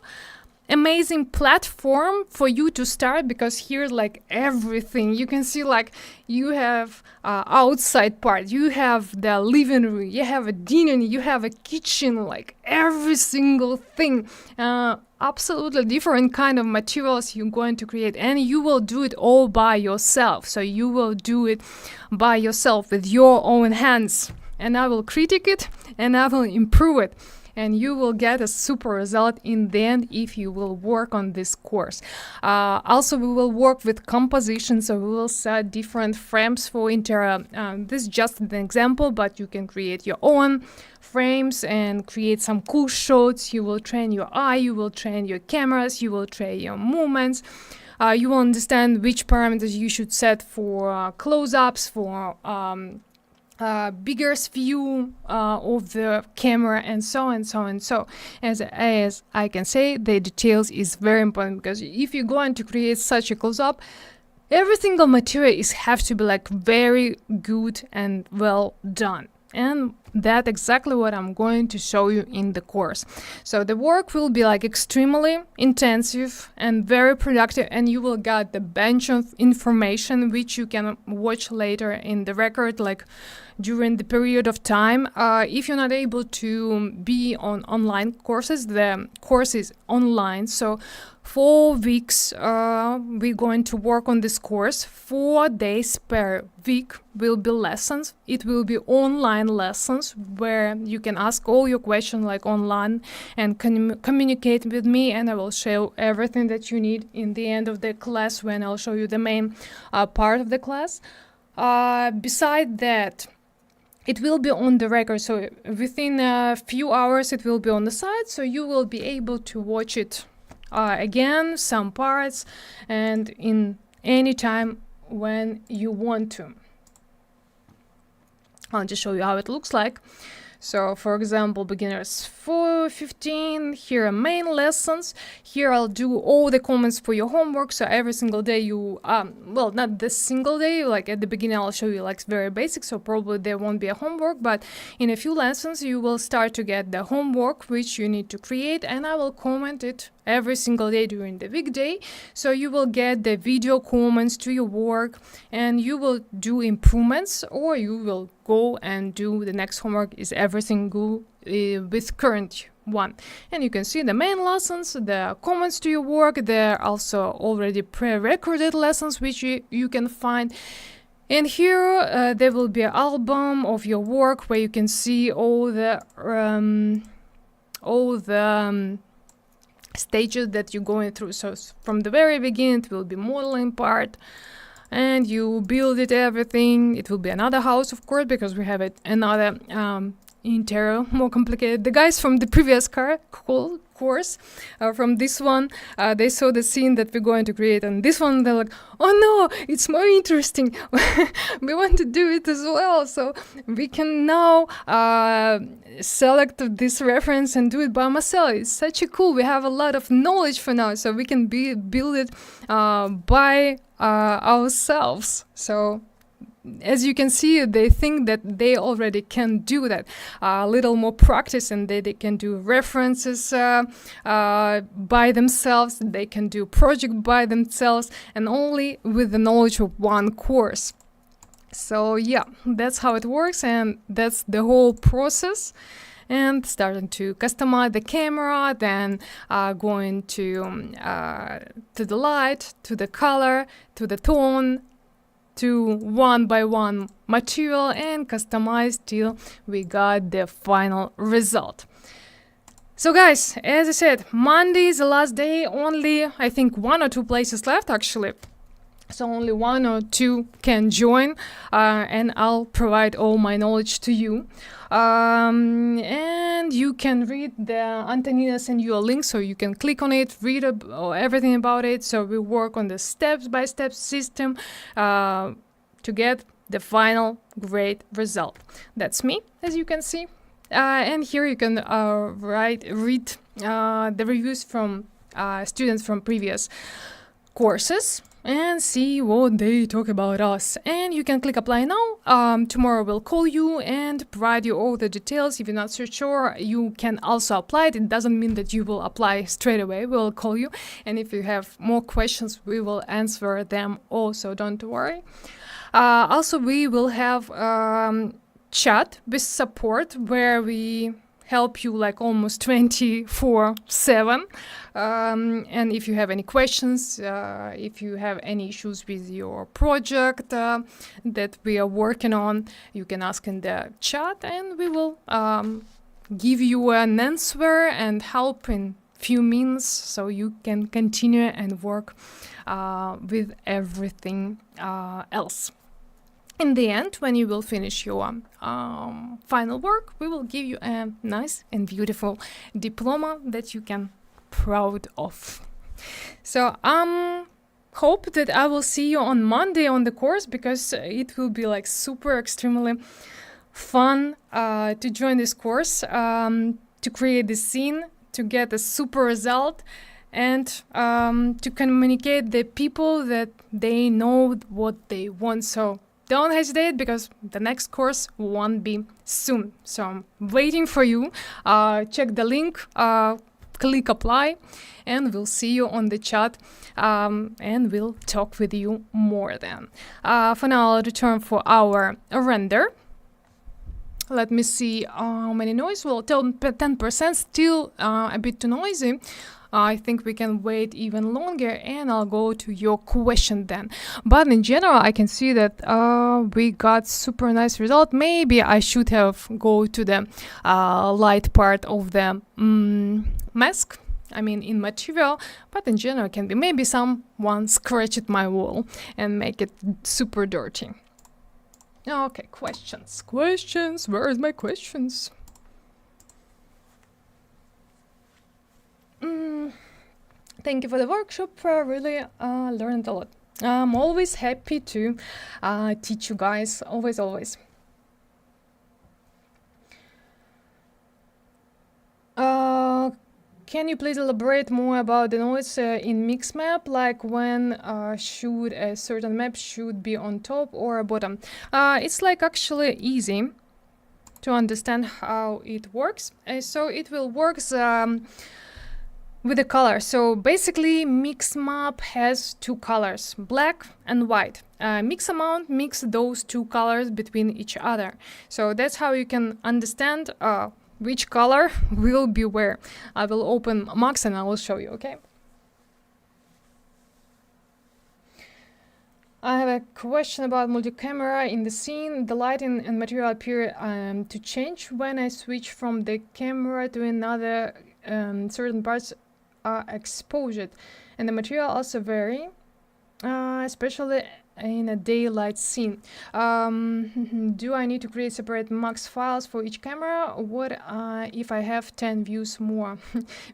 amazing platform for you to start, because here's like everything you can see. Like you have outside part, you have the living room, you have a dinner, you have a kitchen, like every single thing, absolutely different kind of materials you're going to create, and you will do it all by yourself. So you will do it by yourself with your own hands, and I will critique it and I will improve it, and you will get a super result in the end if you will work on this course. Also, we will work with composition, so we will set different frames for interior. This is just an example, but you can create your own frames and create some cool shots. You will train your eye, you will train your cameras, you will train your movements. You will understand which parameters you should set for close-ups, for bigger view of the camera, and so and so and so. As I can say, the details is very important, because if you're going to create such a close-up, every single material is have to be like very good and well done. And that's exactly what I'm going to show you in the course. So the work will be like extremely intensive and very productive, and you will get the bunch of information which you can watch later in the record, like during the period of time. If you're not able to be on online courses, the course is online. So 4 weeks we're going to work on this course. 4 days per week will be lessons. It will be online lessons where you can ask all your questions like online and communicate with me, and I will show everything that you need in the end of the class, when I'll show you the main part of the class. Beside that, it will be on the record, so within a few hours it will be on the site, so you will be able to watch it again, some parts, and in any time when you want to. I'll just show you how it looks like. So for example, beginners to 15. Here are main lessons. Here I'll do all the comments for your homework. So every single day you, well, not this single day, like at the beginning I'll show you like very basic, so probably there won't be a homework, but in a few lessons you will start to get the homework which you need to create, and I will comment it every single day during the weekday. So you will get the video comments to your work, and you will do improvements, or you will go and do the next homework is everything good with current one. And you can see the main lessons, the comments to your work. There are also already pre-recorded lessons which you can find. And here there will be an album of your work where you can see all the stages that you're going through. So from the very beginning it will be modeling part, and you build it everything. It will be another house, of course, because we have another interior, more complicated. The guys from the previous course, from this one, they saw the scene that we're going to create, and this one they're like, oh no, it's more interesting. We want to do it as well, so we can now select this reference and do it by myself. It's such a cool, we have a lot of knowledge for now, so we can build it by ourselves. So as you can see, they think that they already can do that. A little more practice and they can do references by themselves, they can do project by themselves, and only with the knowledge of one course. So yeah, that's how it works, and that's the whole process. And starting to customize the camera, then going to the light, to the color, to the tone, to one by one material, and customize till we got the final result. So guys, as I said, Monday is the last day. Only I think 1 or 2 places left actually. So only 1 or 2 can join, and I'll provide all my knowledge to you. And you can read the Antonina send you a link, so you can click on it, read everything about it. So we work on the step-by-step system to get the final great result. That's me, as you can see. And here you can read the reviews from students from previous courses and see what they talk about us. And you can click apply now. Tomorrow we'll call you and provide you all the details. If you're not so sure, you can also apply it. It doesn't mean that you will apply straight away. We'll call you, and if you have more questions, we will answer them also, don't worry. Also, we will have chat with support where we help you like almost 24/7. And if you have any questions, if you have any issues with your project that we are working on, you can ask in the chat, and we will give you an answer and help in few minutes, so you can continue and work with everything else. In the end, when you will finish your final work, we will give you a nice and beautiful diploma that you can proud of. So hope that I will see you on Monday on the course, because it will be like super extremely fun to join this course, to create this scene, to get a super result, and to communicate the people that they know what they want. So don't hesitate, because the next course won't be soon. So I'm waiting for you. Check the link, click apply, and we'll see you on the chat, and we'll talk with you more then. For now, I'll return for our render. Let me see how many noise. Well, 10%, still a bit too noisy. I think we can wait even longer, and I'll go to your question then. But in general, I can see that we got super nice result. Maybe I should have go to the light part of the mask, I mean in material, but in general it can be maybe someone scratched my wall and make it super dirty. Okay, questions, where's my questions? Thank you for the workshop. Really learned a lot. I'm always happy to teach you guys. Always. can you please elaborate more about the noise in mix map, like when should a certain map should be on top or bottom? It's like actually easy to understand how it works. So it will works with the color. So basically mix map has two colors, black and white. Mix amount mix those two colors between each other. So that's how you can understand which color will be where. I will open Max and I will show you, okay? I have a question about multi-camera in the scene. The lighting and material appear to change when I switch from the camera to another. Certain parts are exposed, and the material also vary, especially in a daylight scene. Do I need to create separate max files for each camera? What if I have 10 views more?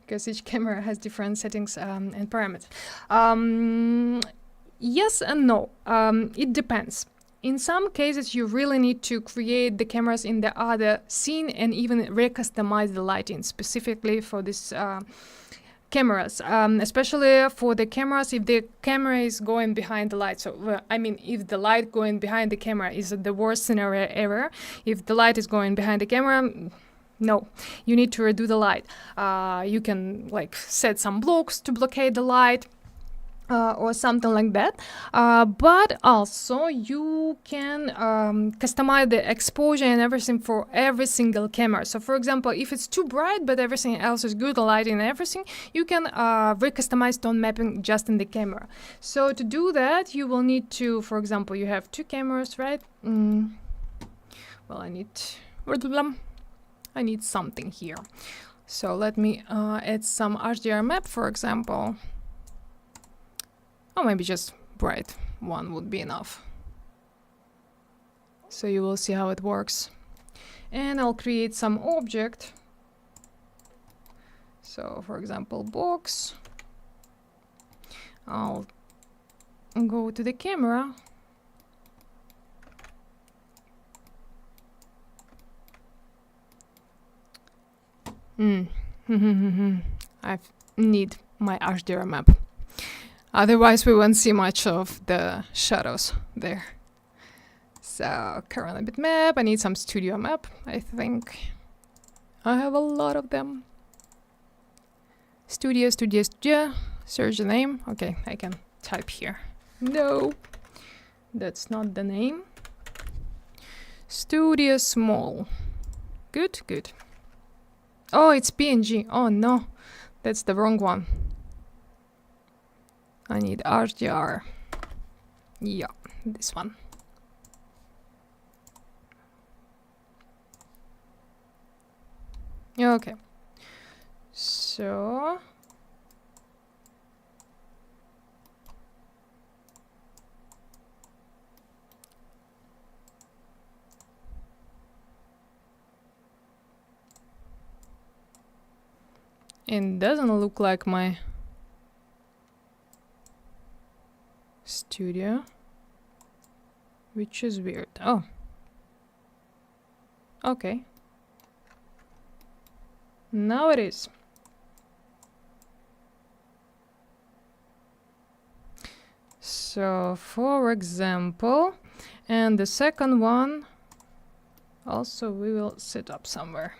Because each camera has different settings and parameters. Yes and no. It depends. In some cases, you really need to create the cameras in the other scene and even recustomize the lighting specifically for this cameras, especially for the cameras if the camera is going behind the light. So I mean, if the light going behind the camera is the worst scenario ever, if the light is going behind the camera, no, you need to redo the light. You can like set some blocks to blockade the light. Or something like that, but also you can customize the exposure and everything for every single camera. So for example, if it's too bright but everything else is good, the lighting and everything, you can recustomize tone mapping just in the camera. So to do that, you will need to, for example, you have two cameras, right? Well, I need something here. So let me add some HDR map, for example. Or maybe just bright one would be enough. So you will see how it works. And I'll create some object. So for example, box. I'll go to the camera. I need my HDR map. Otherwise, we won't see much of the shadows there. So, current bitmap. I need some studio map, I think. I have a lot of them. Studio. Search the name. Okay, I can type here. No, that's not the name. Studio small. Good. Oh, it's PNG. Oh no, that's the wrong one. I need HDR. Yeah, this one. Okay. So it doesn't look like my studio, which is weird. Oh, okay, now it is. So for example, and the second one also we will set up somewhere.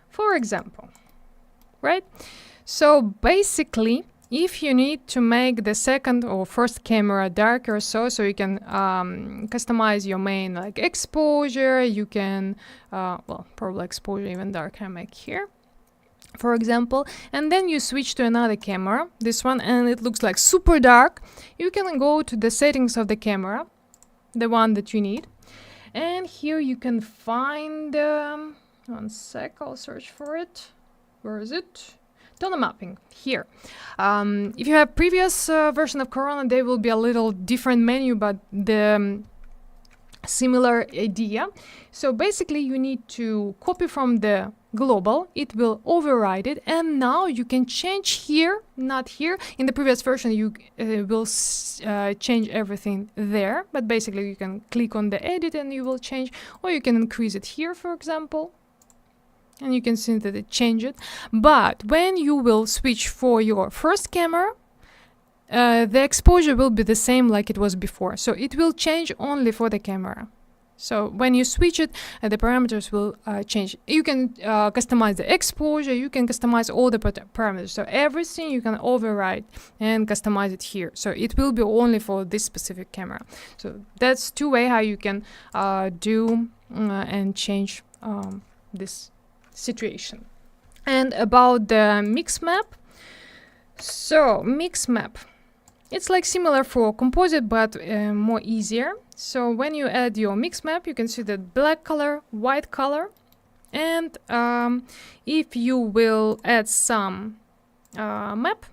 For example, right? So basically, if you need to make the second or first camera darker, so you can customize your main like exposure, you can, well, probably exposure even darker, make here, for example, and then you switch to another camera, this one, and it looks like super dark. You can go to the settings of the camera, the one that you need, and here you can find, one sec, I'll search for it. Where is it? Tone mapping here. If you have previous version of Corona, there will be a little different menu, but the similar idea. So basically you need to copy from the global, it will override it, and now you can change here, not here. In the previous version you will change everything there, but basically you can click on the edit and you will change, or you can increase it here, for example. and you can see that it changed. But when you will switch for your first camera, the exposure will be the same like it was before. So it will change only for the camera. So when you switch it, the parameters will change. You can customize the exposure, you can customize all the parameters. So everything you can override and customize it here. So it will be only for this specific camera. So that's two ways how you can do and change this situation. And about the mix map. So mix map. It's like similar for composite, but more easier. So when you add your mix map, you can see that black color, white color, and if you will add some map,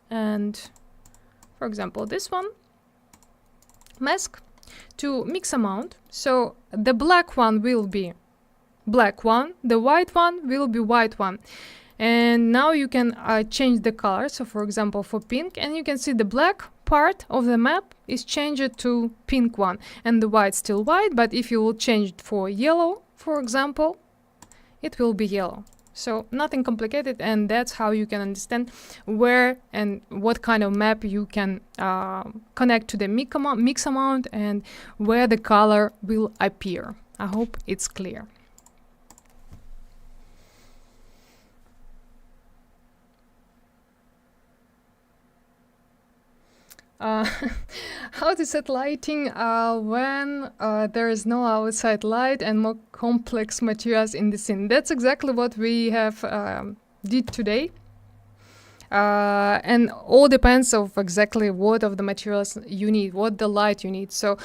and for example this one, mask, to mix amount, so the black one will be black one, the white one will be white one. And now you can change the color. So for example, for pink, and you can see the black part of the map is changed to pink one, and the white still white. But if you will change it for yellow, for example, it will be yellow. So nothing complicated, and that's how you can understand where and what kind of map you can connect to the mix amount and where the color will appear. I hope it's clear. How to set lighting when there is no outside light and more complex materials in the scene. That's exactly what we have did today. And all depends of exactly what of the materials you need, what the light you need. So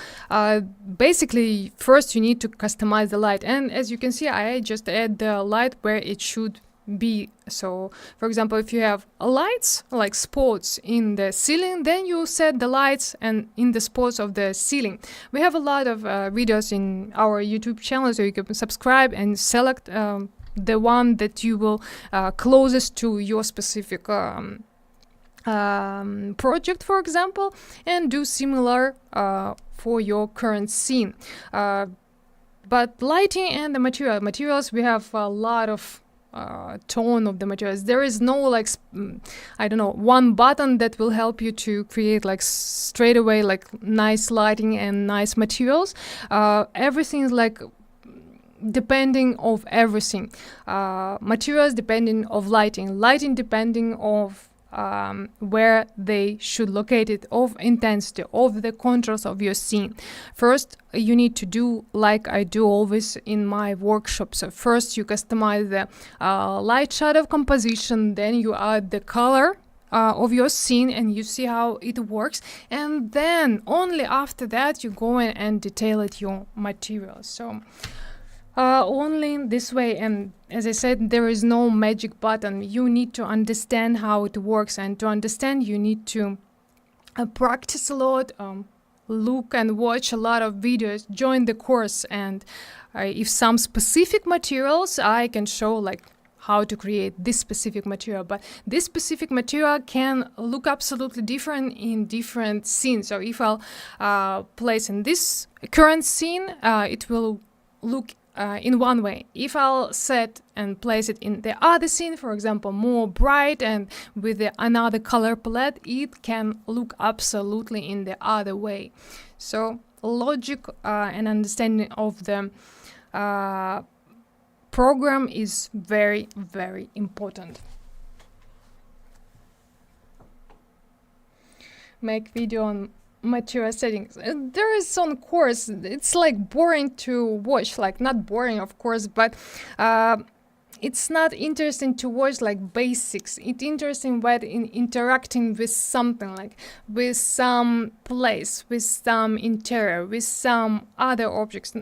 basically, first you need to customize the light. And as you can see, I just add the light where it should be. So for example, if you have lights like spots in the ceiling, then you set the lights and in the spots of the ceiling. We have a lot of videos in our YouTube channel, so you can subscribe and select the one that you will closest to your specific project, for example, and do similar for your current scene. But lighting and the materials, we have a lot of tone of the materials. There is no like I don't know, one button that will help you to create like straight away like nice lighting and nice materials. Everything is like depending of everything. Materials depending of lighting depending of where they should locate it, of intensity, of the contrast of your scene. First, you need to do like I do always in my workshops. So first you customize the light shadow composition, then you add the color of your scene and you see how it works, and then only after that you go in and detail it your materials. So only this way, and as I said, there is no magic button. You need to understand how it works, and to understand you need to practice a lot, look and watch a lot of videos, join the course, and if some specific materials I can show like how to create this specific material, but this specific material can look absolutely different in different scenes. So if I'll place in this current scene, it will look in one way. If I'll set and place it in the other scene, for example, more bright and with another color palette, it can look absolutely in the other way. So logic and understanding of the program is very, very important. Make video on material settings. There is some course. It's like boring to watch, like not boring of course, but it's not interesting to watch like basics. It's interesting when in interacting with something, like with some place, with some interior, with some other objects.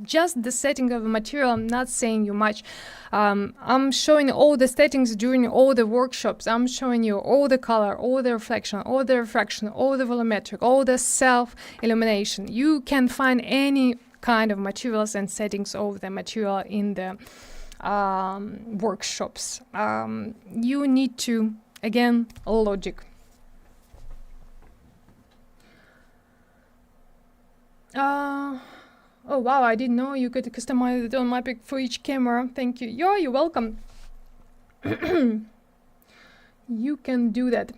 Just the setting of the material, I'm not saying you much. I'm showing all the settings during all the workshops. I'm showing you all the color, all the reflection, all the refraction, all the volumetric, all the self-illumination. You can find any kind of materials and settings of the material in the workshops. You need to, again, logic. Oh wow, I didn't know you could customize it on my pic for each camera. Thank you. You're welcome. You can do that.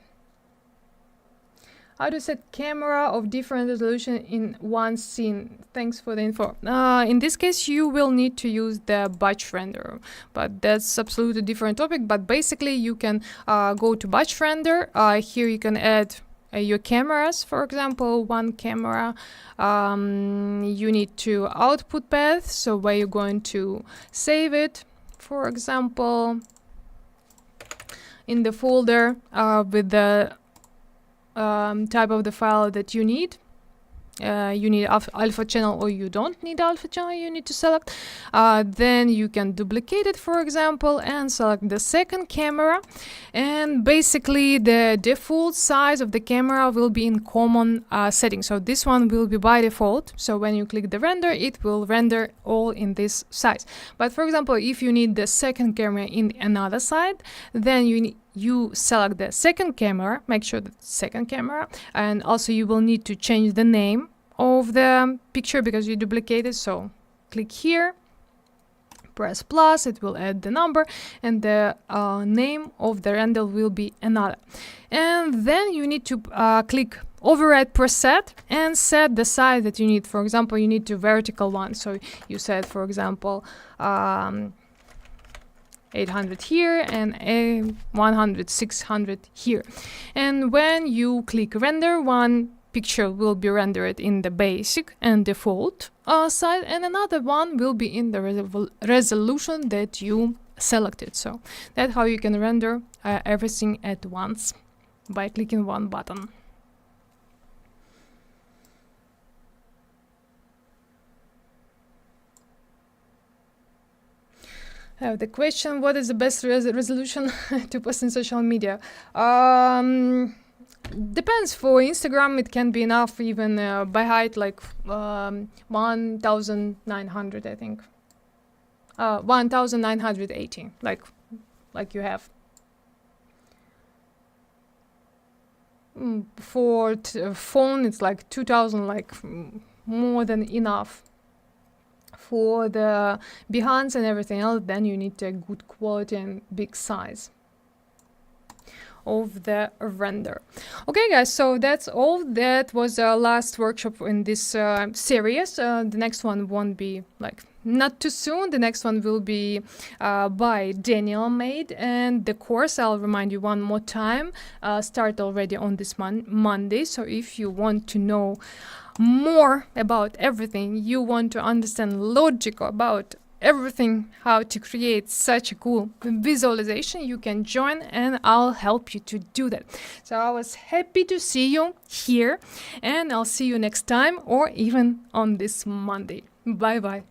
How to set camera of different resolution in one scene. Thanks for the info. In this case, you will need to use the batch render, but that's absolutely different topic. But basically, you can go to batch render. Here you can add your cameras, for example, one camera. You need to output path, so where you're going to save it, for example, in the folder with the type of the file that you need. You need alpha channel or you don't need alpha channel, you need to select. Then you can duplicate it, for example, and select the second camera. And basically the default size of the camera will be in common settings. So this one will be by default. So when you click the render, it will render all in this size. But for example, if you need the second camera in another side, then you select the second camera, make sure that second camera, and also you will need to change the name of the picture because you duplicated. So click here, press plus, it will add the number, and the name of the render will be another. And then you need to click override preset and set the size that you need. For example, you need to vertical one, so you set, for example, 800 here and 100, 600 here. And when you click render, one picture will be rendered in the basic and default size, and another one will be in the resolution that you selected. So that's how you can render everything at once by clicking one button. The question, what is the best resolution to post in social media? Depends. For Instagram, it can be enough even by height, like 1900, I think. 1980, like you have. For phone, it's like 2000, like more than enough. For the Behance and everything else, then you need a good quality and big size of the render. Okay guys, so that's all. That was the last workshop in this series. The next one won't be like not too soon. The next one will be by Daniel made, and the course, I'll remind you one more time, start already on this Monday. So if you want to know more about everything, you want to understand logic about everything, how to create such a cool visualization, you can join and I'll help you to do that. So I was happy to see you here, and I'll see you next time or even on this Monday. Bye bye.